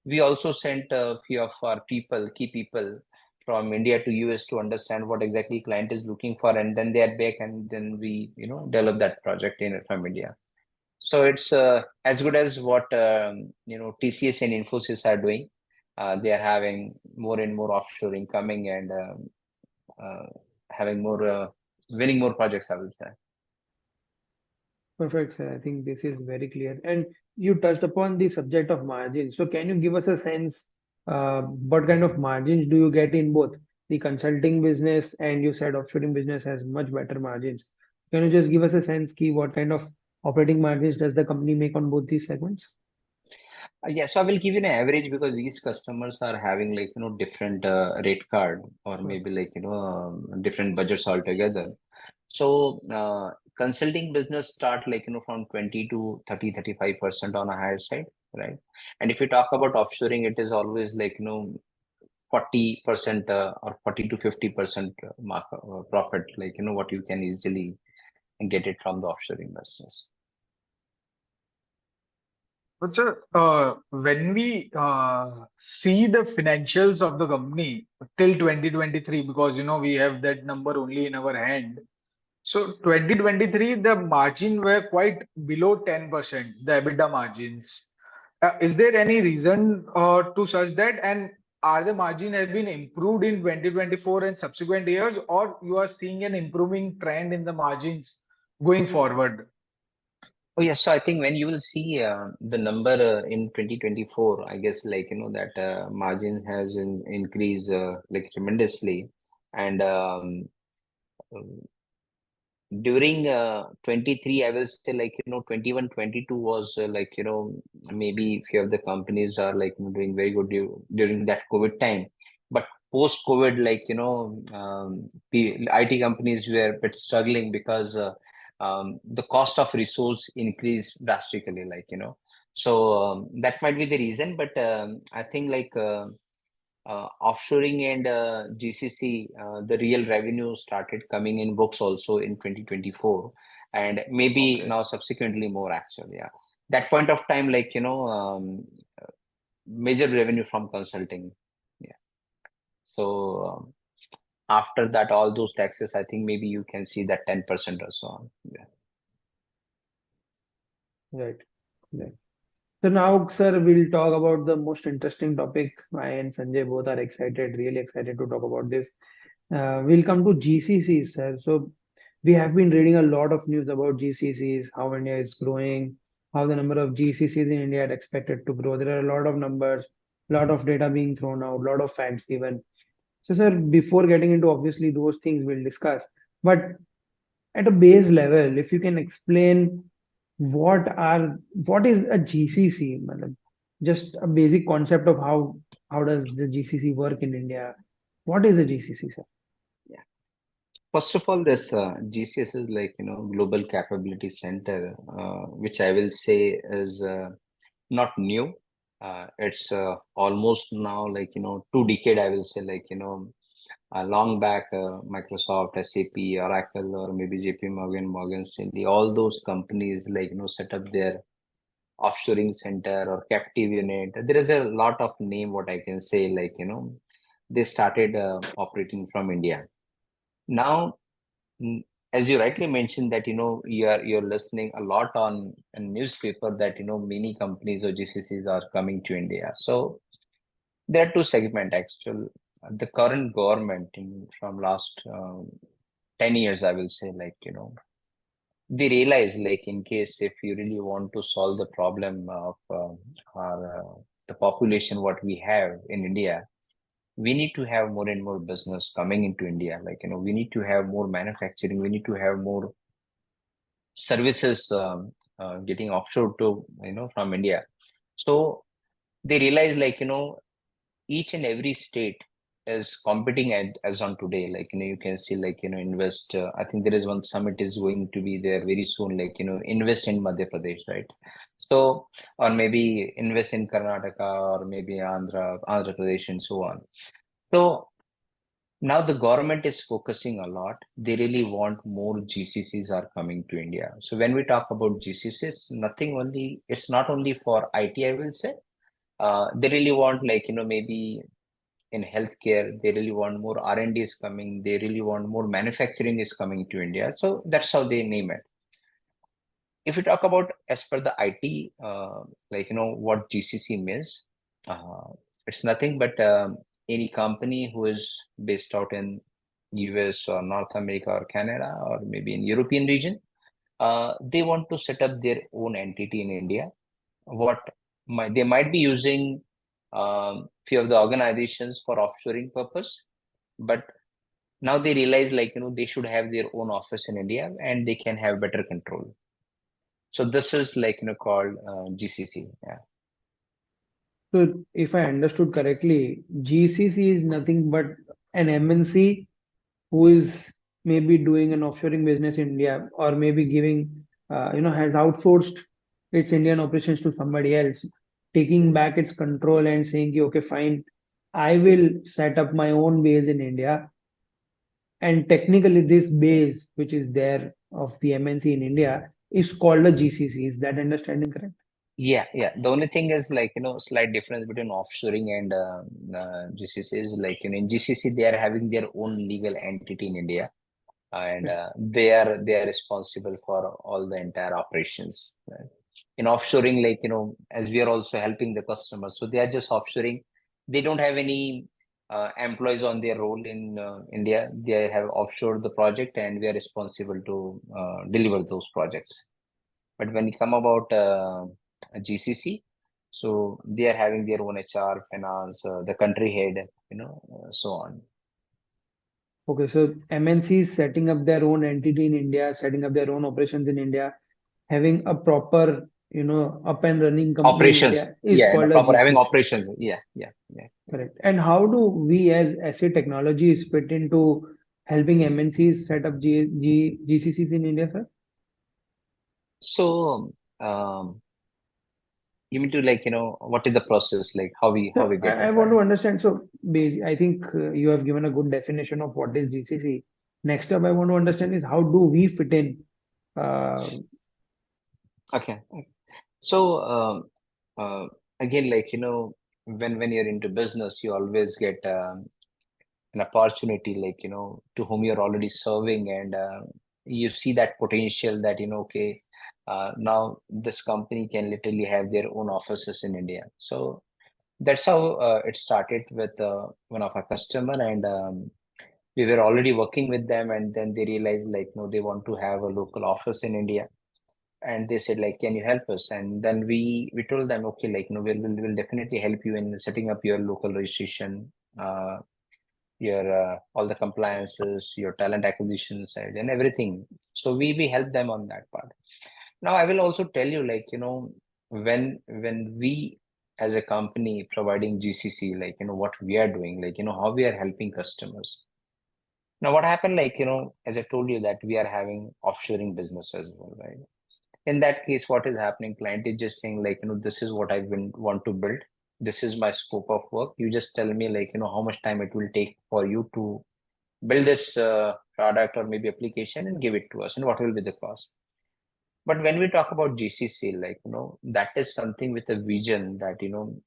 we also sent a few of our people, key people from India to US to understand what exactly client is looking for, and then they are back, and then we develop that project in from India. So it's as good as what TCS and Infosys are doing. They are having more and more offshoring coming, and uh, having more winning more projects, I will say. Perfect, sir. I think this is very clear. And you touched upon the subject of margins. So can you give us a sense, what kind of margins do you get in both the consulting business, and you said offshoring business has much better margins. Can you just give us a sense, key what kind of operating margins does the company make on both these segments? Yeah, so I will give you an average, because these customers are having like different rate card, or Sure. maybe like different budgets altogether. So consulting business start like from 20 to 30-35% on a higher side, right? And if you talk about offshoring, it is always like 40% or 40 to 50% profit, like what you can easily get it from the offshoring business. But sir, when we see the financials of the company till 2023, because we have that number only in our hand. So 2023, the margin were quite below 10%, the EBITDA margins. Is there any reason to such that? And are the margin has been improved in 2024 and subsequent years, or you are seeing an improving trend in the margins going forward? Oh yes, so I think when you will see the number in 2024, I guess like that margin has increased like tremendously, and during 23, I will say like 21, 22 was like maybe few of the companies are like doing very good during that COVID time. But post COVID, like IT companies were a bit struggling, because the cost of resource increased drastically, like so that might be the reason. But I think like offshoring and GCC, the real revenue started coming in books also in 2024, and maybe Okay. now subsequently more, actually. Yeah, that point of time, like major revenue from consulting. Yeah. So after that, all those taxes, I think maybe you can see that 10% or so. Yeah. Right. Right. So now, sir, we'll talk about the most interesting topic. I and Sanjay both are excited, really excited to talk about this. We'll come to GCCs, sir. So we have been reading a lot of news about GCCs, how India is growing, how the number of GCCs in India are expected to grow. There are a lot of numbers, a lot of data being thrown out, a lot of facts given. So, sir, before getting into obviously those things we'll discuss, but at a base level, if you can explain what is a GCC, matlab, just a basic concept of how does the GCC work in India? What is a GCC, sir? Yeah. First of all, this GCS is like Global Capability Center, which I will say is not new. It's almost now like 2 decade, I will say, like long back, Microsoft, SAP, Oracle, or maybe JP Morgan, Morgan Stanley, all those companies like set up their offshoring center or captive unit. There is a lot of name, what I can say, like they started operating from India. Now, as you rightly mentioned that you're listening a lot on a newspaper that many companies or GCCs are coming to India. So there are two segments actually. The current government from last 10 years, I will say, like they realize, like, in case if you really want to solve the problem of the population what we have in India, we need to have more and more business coming into India. Like we need to have more manufacturing, we need to have more services getting offshore to from India. So they realize, like each and every state is competing as on today. Like, you can see, like, invest. I think there is one summit is going to be there very soon. Like, invest in Madhya Pradesh, right? So, or maybe invest in Karnataka or maybe Andhra Pradesh and so on. So now the government is focusing a lot. They really want more GCCs are coming to India. So when we talk about GCCs, it's not only for IT, I will say. They really want, like, maybe in healthcare, they really want more R&D is coming. They really want more manufacturing is coming to India. So that's how they name it. If we talk about as per the IT, like, what GCC means, uh, it's nothing but any company who is based out in US or North America or Canada or maybe in European region, they want to set up their own entity in India. They might be using few of the organizations for offshoring purpose, but now they realize, like, they should have their own office in India and they can have better control. So this is, like, called GCC. Yeah. So if I understood correctly, GCC is nothing but an MNC who is maybe doing an offshoring business in India, or maybe giving, has outsourced its Indian operations to somebody else, taking back its control and saying, okay, fine, I will set up my own base in India. And technically, this base, which is there of the MNC in India, is called a GCC. Is that understanding correct? Yeah. The only thing is, like, slight difference between offshoring and GCC is, like, in GCC they are having their own legal entity in India, and Right. they are responsible for all the entire operations. Right? In offshoring, like, as we are also helping the customers, so they are just offshoring. They don't have any employees on their role in India. They have offshored the project, and we are responsible to deliver those projects. But when you come about a GCC, so they are having their own HR, finance, the country head, so on. Okay, so MNCs setting up their own entity in India, setting up their own operations in India, having a proper, up and running company in Operations, India is yeah, and called a proper having GCC. operations, yeah. Correct. And how do we as SE Technologies fit into helping MNCs set up GCCs in India, sir? So, you mean to, like, what is the process, like how So we get I it, want right? to understand. So I think you have given a good definition of what is GCC. Next up, I want to understand is how do we fit in? Uh, Okay. So, uh, again, like, when you're into business, you always get an opportunity, like, to whom you're already serving, and you see that potential that, okay, now this company can literally have their own offices in India. So that's how it started with one of our customer, and we were already working with them, and then they realized, like, they want to have a local office in India, and they said, like, can you help us? And then we told them, okay, like, we'll definitely help you in setting up your local registration, your all the compliances, your talent acquisition side, and everything. So we help them on that part. Now I will also tell you, like, when we as a company providing GCC, like, what we are doing, like, how we are helping customers. Now what happened, like, as I told you that we are having offshoring business as well, right? In that case, what is happening, client is just saying, like, this is what I want to build, this is my scope of work, you just tell me, like, how much time it will take for you to build this product or maybe application and give it to us, and what will be the cost. But when we talk about GCC, like, that is something with a vision that,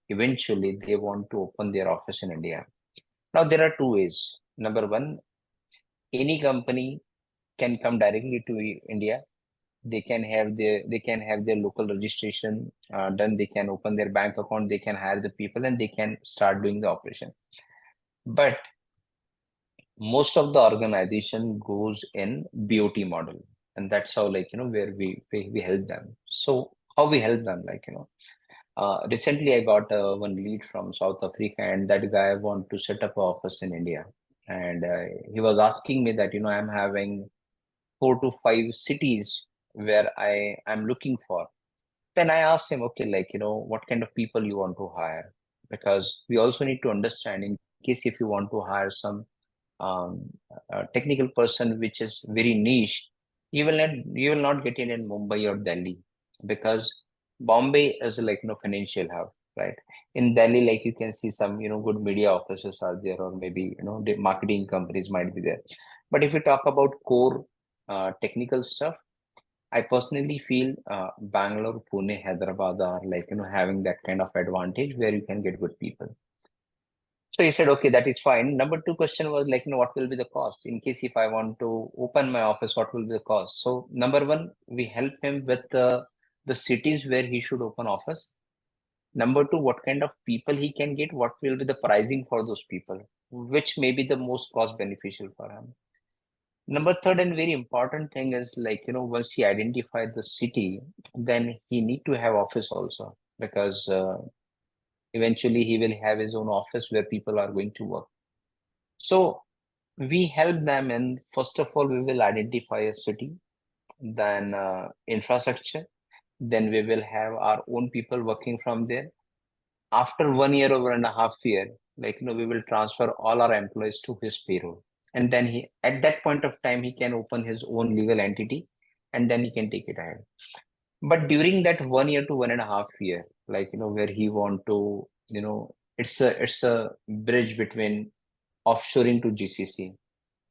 eventually they want to open their office in India. Now there are two ways. Number one, any company can come directly to India. They can have their local registration done. They can open their bank account. They can hire the people, and they can start doing the operation. But most of the organization goes in BOT model, and that's how, like, where we help them. So how we help them, like, recently I got one lead from South Africa, and that guy want to set up an office in India, and he was asking me that, I'm having 4 to 5 cities where I'm looking for. Then I asked him, okay, like, what kind of people you want to hire? Because we also need to understand in case if you want to hire some technical person which is very niche, you will not get it in Mumbai or Delhi, because Bombay is like financial hub, right? In Delhi, like you can see some good media offices are there, or maybe the marketing companies might be there. But if you talk about core technical stuff, I personally feel Bangalore, Pune, Hyderabad are like having that kind of advantage where you can get good people. So he said, okay, that is fine. Number two question was like, what will be the cost in case if I want to open my office, what will be the cost? So number one, we help him with the cities where he should open office. Number two, what kind of people he can get, what will be the pricing for those people, which may be the most cost beneficial for him. Number third and very important thing is like, once he identified the city, then he need to have office also, because eventually he will have his own office where people are going to work. So we help them in, first of all, we will identify a city, then infrastructure, then we will have our own people working from there. After 1 year or 1.5 year, like, we will transfer all our employees to his payroll. And then he, at that point of time, he can open his own legal entity, and then he can take it ahead. But during that 1 year to 1.5 year, like, where he want to, it's a bridge between offshoring to GCC.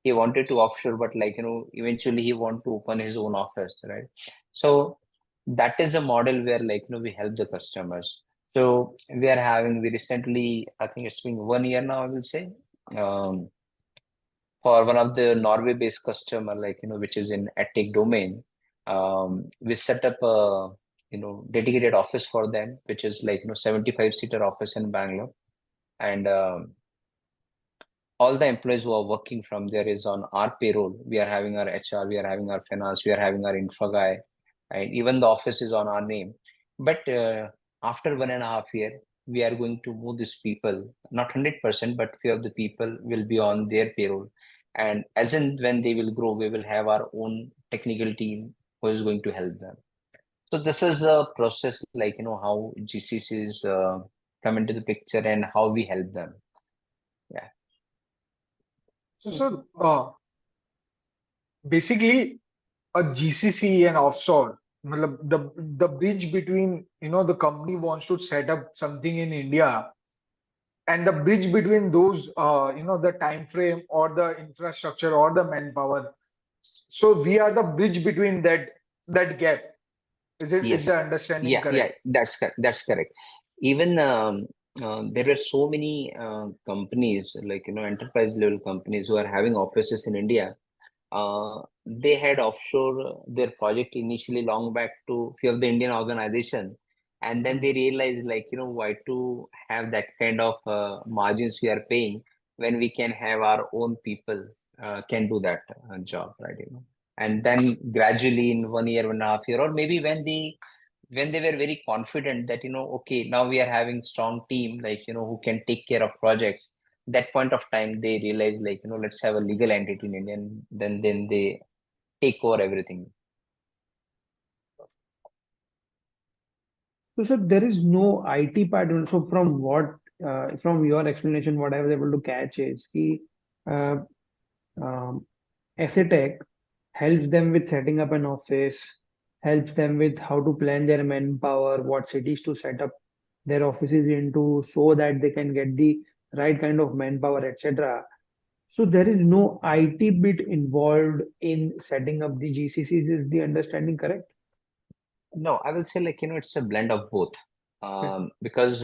He wanted to offshore, but like, eventually he want to open his own office, right? So that is a model where like, we help the customers. So we recently, I think it's been 1 year now, I will say, um, for one of the Norway based customer, like, which is in edtech domain. We set up a, dedicated office for them, which is like, 75-seater office in Bangalore. And all the employees who are working from there is on our payroll. We are having our HR, we are having our finance, we are having our infra guy, and even the office is on our name. But after 1.5 year, we are going to move these people, not 100%, but few of the people will be on their payroll. And as and when they will grow, we will have our own technical team who is going to help them. So this is a process, like, how GCCs come into the picture and how we help them. Yeah. So, basically, a GCC and offshore, matlab the bridge between, the company wants to set up something in India, and the bridge between those, the time frame or the infrastructure or the manpower. So we are the bridge between that gap. Is the Yes. understanding Yeah, correct? that's correct. Even there were so many companies, like, enterprise level companies who are having offices in India. They had offshore their project initially long back to few of the Indian organization, and then Hmm. they realized, like, why to have that kind of margins we are paying when we can have our own people can do that job, right? And then gradually in 1 year, 1.5 year, or maybe when they were very confident that, okay, now we are having strong team, like, who can take care of projects. That point of time, they realize, like, let's have a legal entity in India, and then they take over everything. So, sir, there is no IT part. So, from your explanation, what I was able to catch is कि uh, um, Assetech helps them with setting up an office, helps them with how to plan their manpower, what cities to set up their offices into, so that they can get the right kind of manpower, etc. So there is no IT bit involved in setting up the GCCs. Is the understanding correct? No, I will say, like, it's a blend of both, Okay. because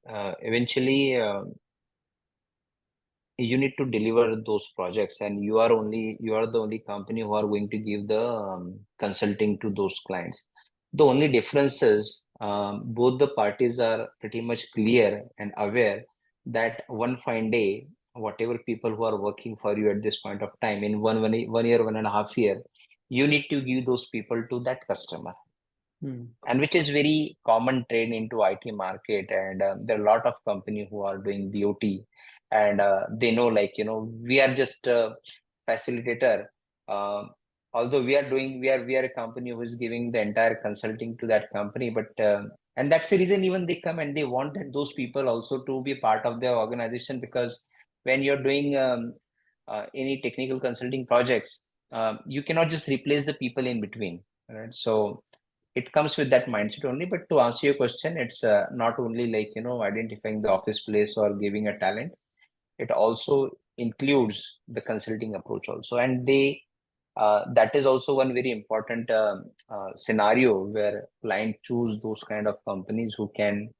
eventually you need to deliver those projects, and you are the only company who are going to give the consulting to those clients. The only difference is, both the parties are pretty much clear and aware that one fine day, whatever people who are working for you at this point of time, in 1 year, 1.5 year, you need to give those people to that customer, Hmm. and which is very common trend into IT market. And there are a lot of company who are doing BOT, and they know, like, we are just a facilitator. Uh, Although we are a company who is giving the entire consulting to that company, but And that's the reason even they come and they want that those people also to be part of their organization, because when you're doing any technical consulting projects, you cannot just replace the people in between, right? So it comes with that mindset only. But to answer your question, it's not only like, identifying the office place or giving a talent. It also includes the consulting approach also. And that is also one very important scenario where client choose those kind of companies who can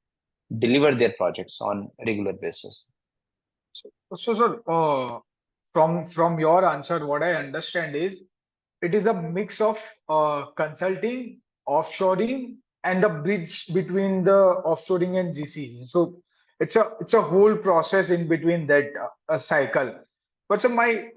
deliver their projects on regular basis. So, from your answer, what I understand is it is a mix of consulting, offshoring, and the bridge between the offshoring and GCs. So it's a whole process in between that cycle. But so my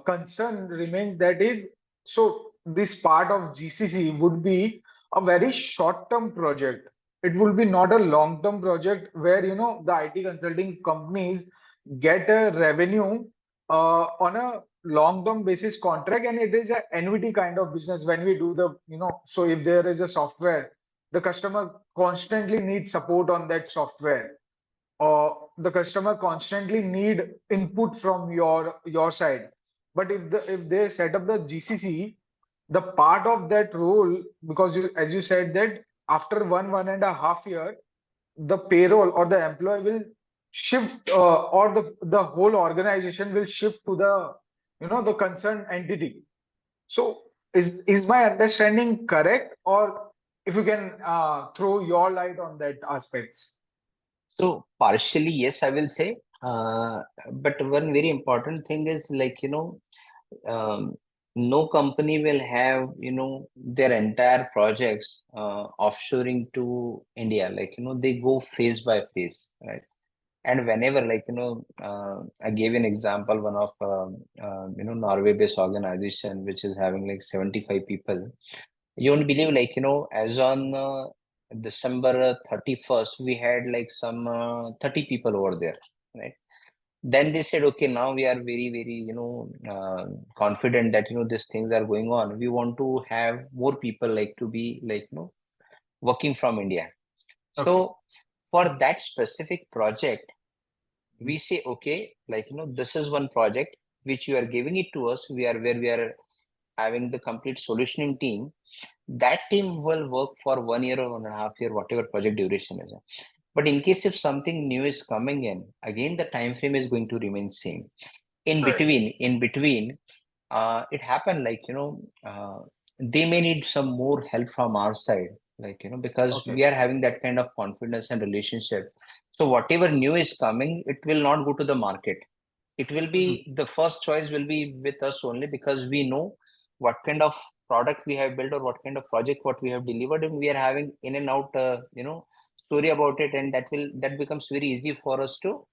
concern remains, that is, so this part of GCC would be a very short-term project. It will be not a long-term project where the IT consulting companies get a revenue on a long-term basis contract, and it is an annuity kind of business when we do so if there is a software, the customer constantly needs support on that software, or the customer constantly need input from your side. But if they set up the GCC, the part of that role, because as you said that after 1.5 year, the payroll or the employee will shift, or the whole organization will shift to the concerned entity. So is my understanding correct, or if you can throw your light on that aspects? So partially, yes, I will say. But one very important thing is like, no company will have, their entire projects offshoring to India. Like, they go phase by phase, right? And whenever, like, I gave an example, one of, Norway-based organization, which is having like 75 people. You won't believe, like, as on December 31st, we had like some 30 people over there, right? Then they said, okay, now we are very, very, confident that, these things are going on. We want to have more people like to be like, working from India. Okay. So for that specific project, we say, okay, like, this is one project which you are giving it to us. Where we are having the complete solutioning team. That team will work for 1 year or 1.5 year, whatever project duration is. But in case if something new is coming in, again, the time frame is going to remain same. Right. In between, it happened like, they may need some more help from our side, like, because Okay. we are having that kind of confidence and relationship. So whatever new is coming, it will not go to the market. It will Mhm. be the first choice will be with us only, because we know what kind of product we have built or what kind of project what we have delivered, and we are having in and out story about it, and that becomes very easy for us to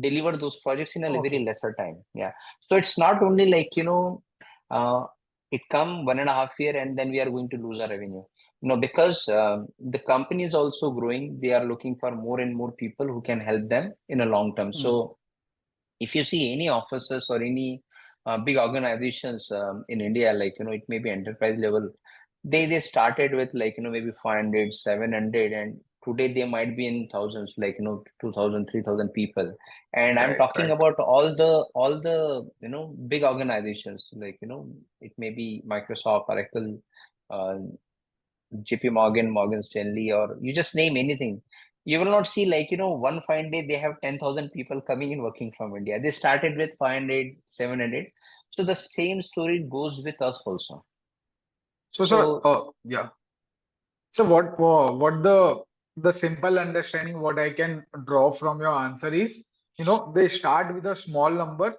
deliver those projects in a very Okay. lesser time. Yeah. So it's not only like, uh, it come 1.5 year and then we are going to lose our revenue. Because the company is also growing. They are looking for more and more people who can help them in a long term. Mm. So if you see any offices or any big organizations in India, like, it may be enterprise level, they started with like, maybe 500, 700, and today they might be in thousands, like, 2,000, 3,000 people. And I'm Right. talking Right. about all the big organizations, like, it may be Microsoft, Oracle, uh, JP Morgan, Morgan Stanley, or you just name anything. You will not see like, one fine day they have 10,000 people coming and working from India. They started with 500, 700. So the same story goes with us also. So, sir, So yeah. So what the simple understanding what I can draw from your answer is, they start with a small number,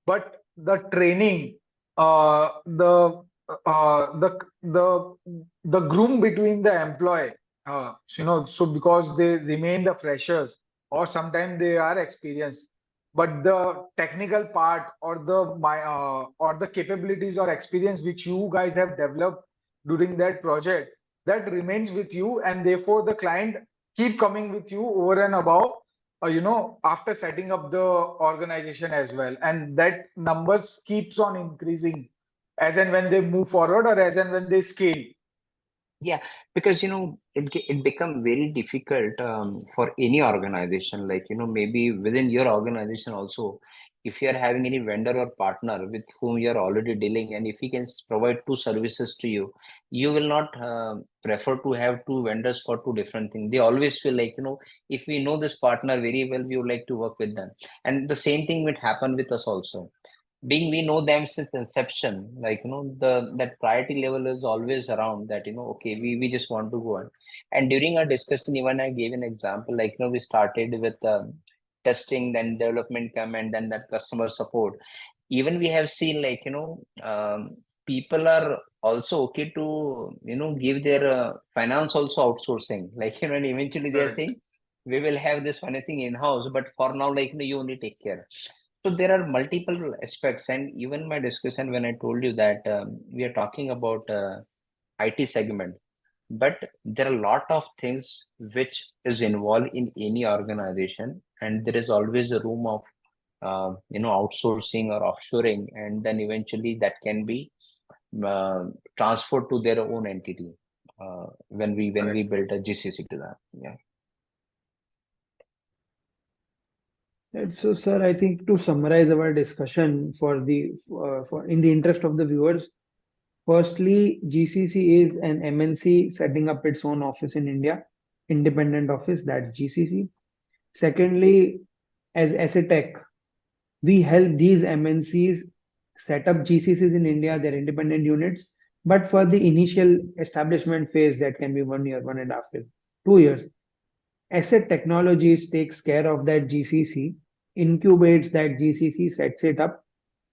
but the training, the groom between the employee, so because they remain the freshers, or sometimes they are experienced, but the technical part, or the capabilities or experience which you guys have developed during that project, that remains with you, and therefore the client keep coming with you over and above, after setting up the organization as well, and that numbers keeps on increasing as and when they move forward, or as and when they scale. Yeah, because it become very difficult for any organization. Like maybe within your organization also, if you are having any vendor or partner with whom you are already dealing, and if he can provide two services to you, you will not prefer to have two vendors for two different things. They always feel like if we know this partner very well, we would like to work with them. And the same thing would happen with us also, being we know them since inception. Like the that priority level is always around that, okay, we just want to go on. And during our discussion, even I gave an example, like we started with testing, then development come, and then that customer support. Even we have seen, like people are also okay to give their finance also outsourcing, like and eventually they are Correct. saying we will have this financing in house, but for now, like you only take care. So there are multiple aspects, and even my discussion when I told you that we are talking about IT segment, but there are a lot of things which is involved in any organization, and there is always a room of outsourcing or offshoring, and then eventually that can be uh, transferred to their own entity when we Correct. build a GCC to that. Yeah, And so, sir, I think to summarize our discussion for in the interest of the viewers, firstly, GCC is an MNC setting up its own office in India, independent office, that's GCC. Secondly, as Assetech, we help these MNCs set up GCCs in India, their independent units, but for the initial establishment phase, that can be 1 year, 1.5 years, 2 years. Asset Technologies takes care of that GCC, incubates that GCC, sets it up,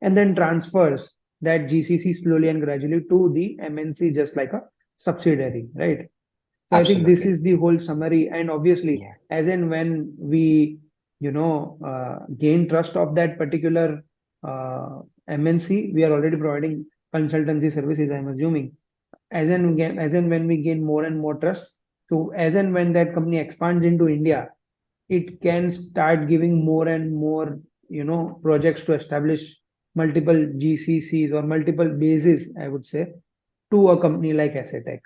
and then transfers that GCC slowly and gradually to the MNC, just like a subsidiary, right? So I think this absolutely. is the whole summary. And obviously, Yeah, as and when we, gain trust of that particular MNC, we are already providing consultancy services, I'm assuming. As and when we gain more and more trust, so as and when that company expands into India, it can start giving more and more, projects to establish multiple GCCs or multiple bases, I would say, to a company like Assetec.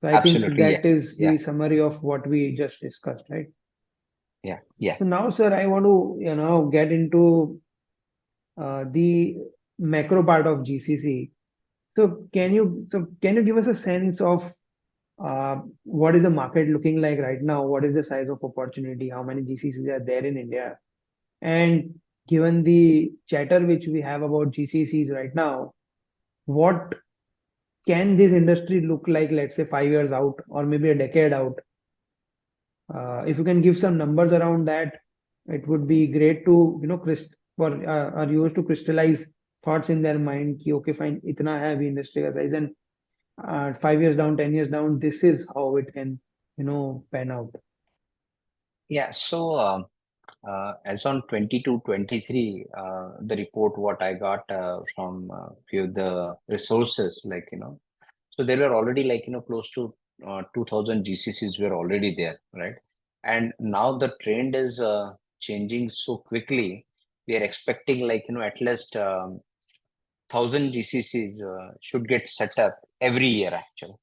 So I think absolutely. Yeah, that is yeah, the summary of what we just discussed, right? yeah, yeah. So now, sir, I want to, get into the macro part of GCC. So can you give us a sense of what is the market looking like right now? What is the size of opportunity? How many GCCs are there in India? And given the chatter which we have about GCCs right now, what can this industry look like, let's say 5 years out or maybe a decade out? If you can give some numbers around that, it would be great to, for our viewers to crystallize thoughts in their mind. Ki, okay, fine, itna hai abhi industry ka size, and 5 years down, 10 years down, this is how it can, pan out. Yeah, so as on 22-23, the report what I got from few of the resources, like so there were already, like close to 2000 GCCs were already there, right? And now the trend is changing so quickly. We are expecting, like at least 1000 GCCs should get set up every year, actually.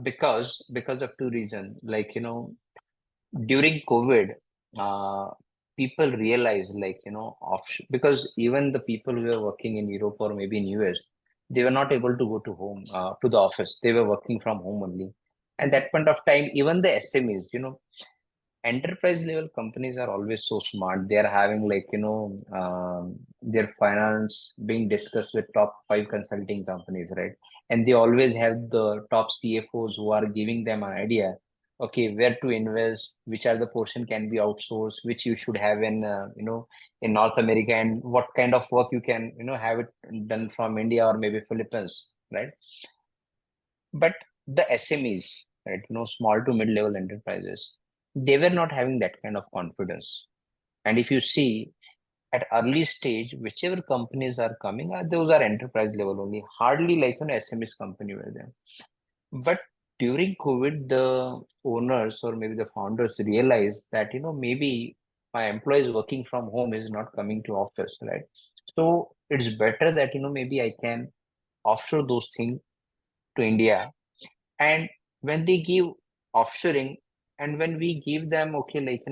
Because of two reasons, like during COVID, uh, people realized, like because even the people who were working in Europe or maybe in US, they were not able to go to home to the office. They were working from home only. And that point of time, even the SMEs, enterprise level companies are always so smart. They are having, like their finance being discussed with top five consulting companies, right? And they always have the top CFOs who are giving them an idea, okay, where to invest, which are the portion can be outsourced, which you should have in in North America, and what kind of work you can have it done from India or maybe Philippines, right? But the SMEs, right, small to mid level enterprises, they were not having that kind of confidence. And if you see at early stage, whichever companies are coming, those are enterprise level only. Hardly like an SMEs company were there. But during COVID, the owners or maybe the founders realized that maybe my employees working from home is not coming to office, right? So it's better that maybe I can offshore those things to India, And when they give offshoring, and when we give them, okay, like,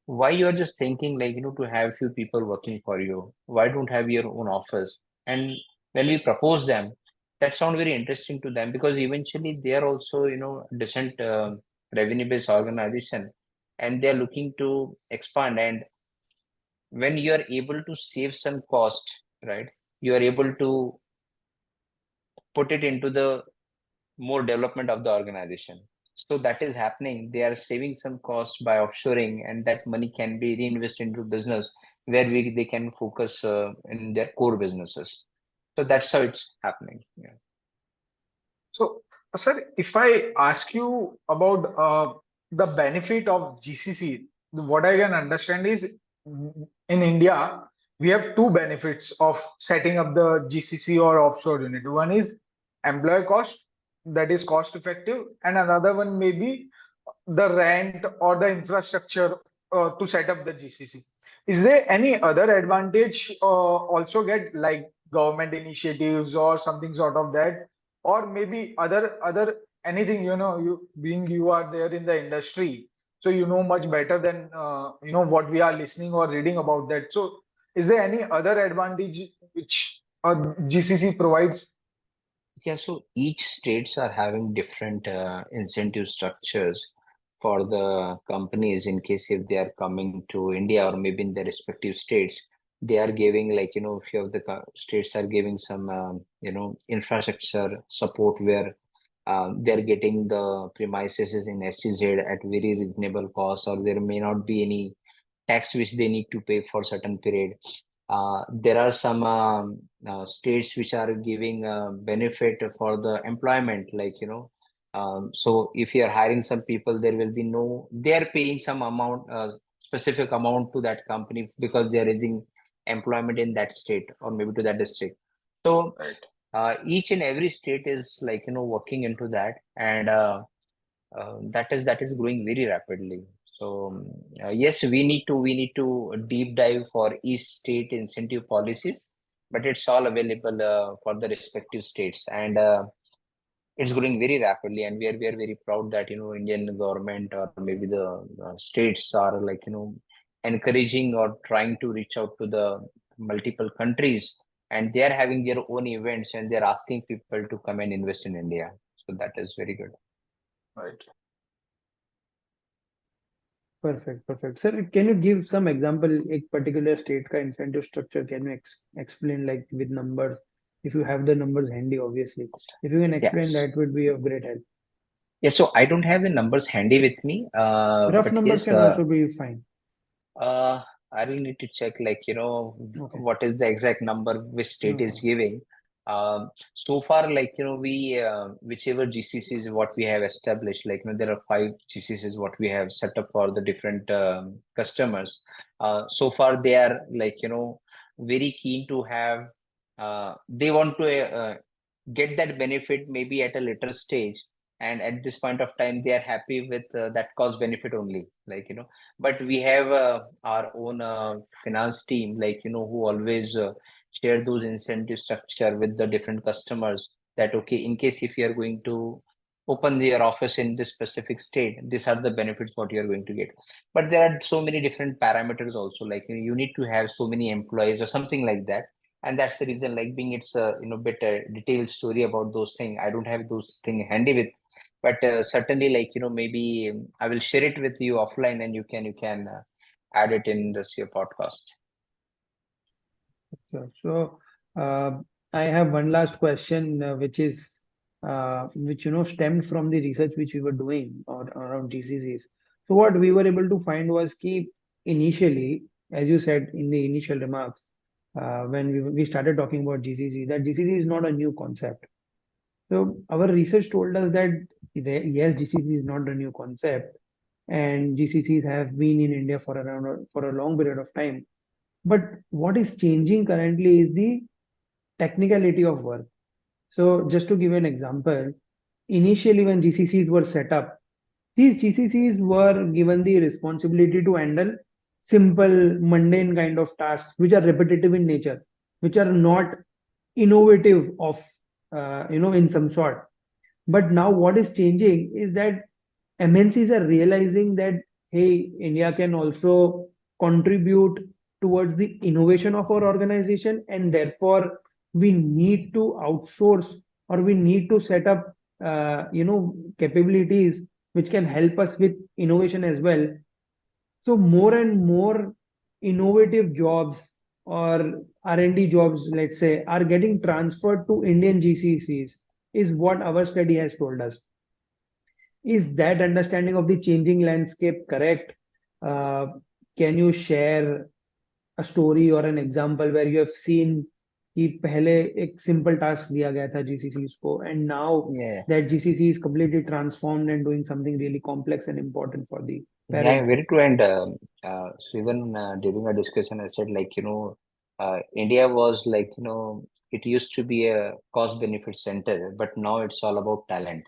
why you're just thinking like, to have few people working for you? Why don't have your own office? And when we propose them, that sound very interesting to them because eventually they are also, decent revenue-based organization and they're looking to expand. And when you are able to save some cost, right, you are able to put it into the more development of the organization. So that is happening. They are saving some costs by offshoring, and that money can be reinvested into business where they can focus in their core businesses. So that's how it's happening. Yeah. So, sir, if I ask you about the benefit of GCC, what I can understand is in India, we have two benefits of setting up the GCC or offshore unit. One is employer cost, that is cost effective, and another one may be the rent or the infrastructure to set up the GCC. Is there any other advantage also get like government initiatives or something sort of that, or maybe other anything, you being you are there in the industry, so you know much better than what we are listening or reading about that. So is there any other advantage which GCC provides? Yeah, so each states are having different incentive structures for the companies in case if they are coming to India or maybe in their respective states, they are giving like, a few of the states are giving some, infrastructure support where they're getting the premises in SEZ at very reasonable cost, or there may not be any tax which they need to pay for certain period. There are some states which are giving benefit for the employment, like, so if you are hiring some people, there will be no, they are paying some amount, specific amount to that company because they are raising employment in that state or maybe to that district. So Right. each and every state is like, working into that. And that is growing very rapidly. So yes, we need to deep dive for each state incentive policies, but it's all available for the respective states, and it's growing very rapidly. And we are very proud that Indian government or maybe the states are like encouraging or trying to reach out to the multiple countries, and they are having their own events and they're asking people to come and invest in India. So that is very good. Right. Perfect, perfect. Sir, can you give some example, a particular state का incentive structure? Can you explain like with numbers? If you have the numbers handy, obviously. If you can explain, that Yes. would be of great help. Yeah, so I don't have the numbers handy with me, Rough but numbers yes, can also be fine. uh, I will need to check, like, Okay, what is the exact number which state no is problem. giving. So far, like, we, whichever GCCs what we have established, like, there are 5 GCCs what we have set up for the different customers. So far, they are like, very keen to have, they want to get that benefit maybe at a later stage. And at this point of time, they are happy with that cost benefit only, like, but we have our own finance team, like, who always share those incentive structure with the different customers, that okay, in case if you are going to open your office in this specific state, these are the benefits what you are going to get. But there are so many different parameters also, like, you need to have so many employees or something like that. And that's the reason, like, being it's a bit detailed story about those things, I don't have those things handy with. But certainly, like, maybe I will share it with you offline, and you can add it in this your podcast. Sure. So, I have one last question, which is which stemmed from the research which we were doing around GCCs. So, what we were able to find was key initially, as you said in the initial remarks, when we started talking about GCC, that GCC is not a new concept. So, our research told us that yes, GCC is not a new concept, and GCCs have been in India for a long period of time. But what is changing currently is the technicality of work. So just to give an example, initially when GCCs were set up, these GCCs were given the responsibility to handle simple, mundane kind of tasks which are repetitive in nature, which are not innovative of in some sort. But now what is changing is that MNCs are realizing that, hey, India can also contribute towards the innovation of our organization, and therefore we need to outsource, or we need to set up, capabilities which can help us with innovation as well. So more and more innovative jobs or R&D jobs, let's say, are getting transferred to Indian GCCs, is what our study has told us. Is that understanding of the changing landscape correct? Uh, can you share a story or an example where you have seen कि पहले एक simple task दिया गया था GCCs को, and now Yeah, that GCC is completely transformed and doing something really complex and important for the yeah, parent? very true. And so even during our discussion, I said, like, India was like, it used to be a cost benefit center, but now it's all about talent.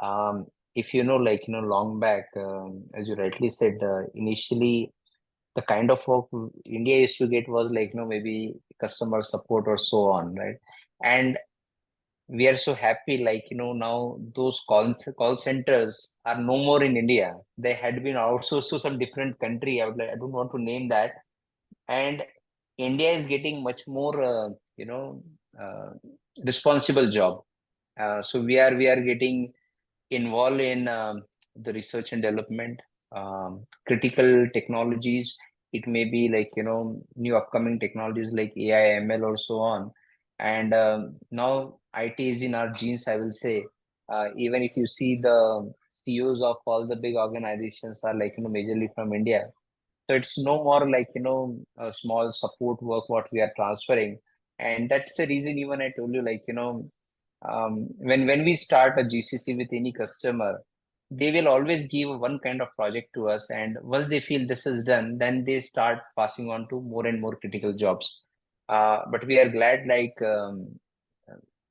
Um, if you know, like, long back, as you rightly said, initially the kind of work India used to get was like, maybe customer support or so on, right? And we are so happy, like, now those call centers are no more in India. They had been outsourced to some different country. I don't want to name that. And India is getting much more, uh, responsible job. So we are getting involved in the research and development, critical technologies. It may be like, new upcoming technologies like AI, ML, or so on. And now IT is in our genes, I will say. Even if you see the CEOs of all the big organizations are like, majorly from India. So it's no more like, a small support work what we are transferring. And that's the reason even I told you, like, when we start a GCC with any customer, they will always give one kind of project to us, and once they feel this is done, then they start passing on to more and more critical jobs. But we are glad, like,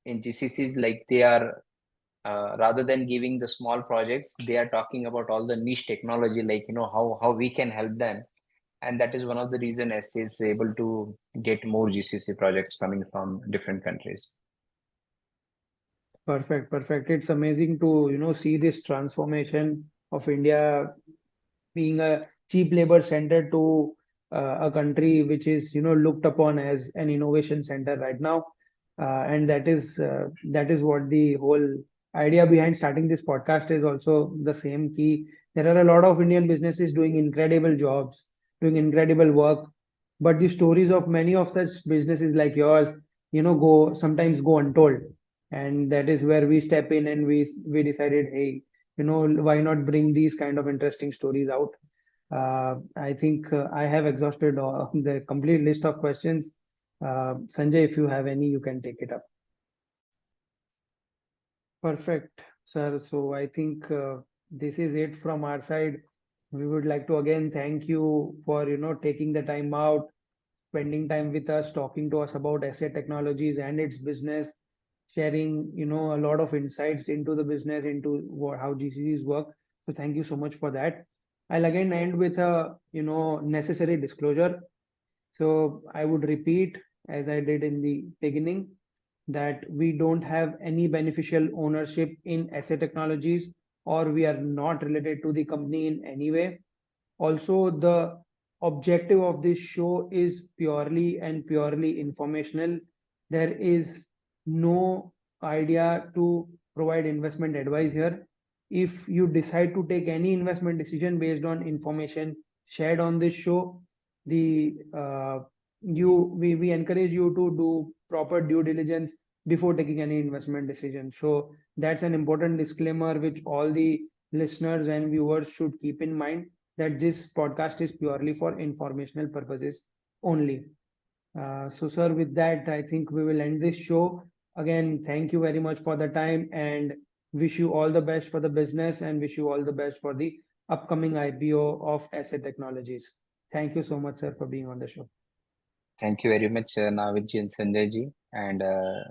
in GCCs, like they are, rather than giving the small projects, they are talking about all the niche technology, like, how we can help them. And that is one of the reason SC is able to get more GCC projects coming from different countries. Perfect, perfect. It's amazing to, see this transformation of India being a cheap labor center to a country which is, looked upon as an innovation center right now. And that is what the whole idea behind starting this podcast is also the same key. There are a lot of Indian businesses doing incredible jobs, doing incredible work, but the stories of many of such businesses like yours, go sometimes go untold. And that is where we step in, and we decided, hey, why not bring these kind of interesting stories out? I think I have exhausted the complete list of questions. Sanjay, if you have any, you can take it up. Perfect, sir. So I think this is it from our side. We would like to again thank you for, taking the time out, spending time with us, talking to us about asset technologies and its business, sharing, a lot of insights into the business, into how GCCs work. So thank you so much for that. I'll again end with a, necessary disclosure. So I would repeat, as I did in the beginning, that we don't have any beneficial ownership in asset technologies, or we are not related to the company in any way. Also, the objective of this show is purely informational. There is no idea to provide investment advice here. If you decide to take any investment decision based on information shared on this show, the we encourage you to do proper due diligence before taking any investment decision. So that's an important disclaimer which all the listeners and viewers should keep in mind, that this podcast is purely for informational purposes only. So, sir, with that, I think we will end this show. Again, thank you very much for the time, and wish you all the best for the business, and wish you all the best for the upcoming IPO of Asset Technologies. Thank you so much, sir, for being on the show. Thank you very much, Navidji and Sanjay ji, and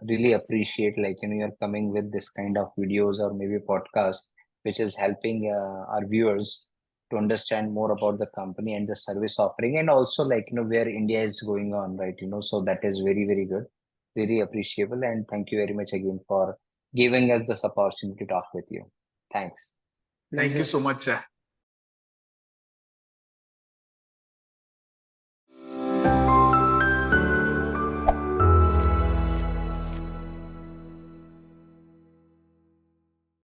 really appreciate, like, you're coming with this kind of videos or maybe podcast, which is helping our viewers to understand more about the company and the service offering, and also, like, where India is going on, right? So that is very, very good, really appreciable, and thank you very much again for giving us this opportunity to talk with you. Thanks. Thank you Pleasure. so much, sir.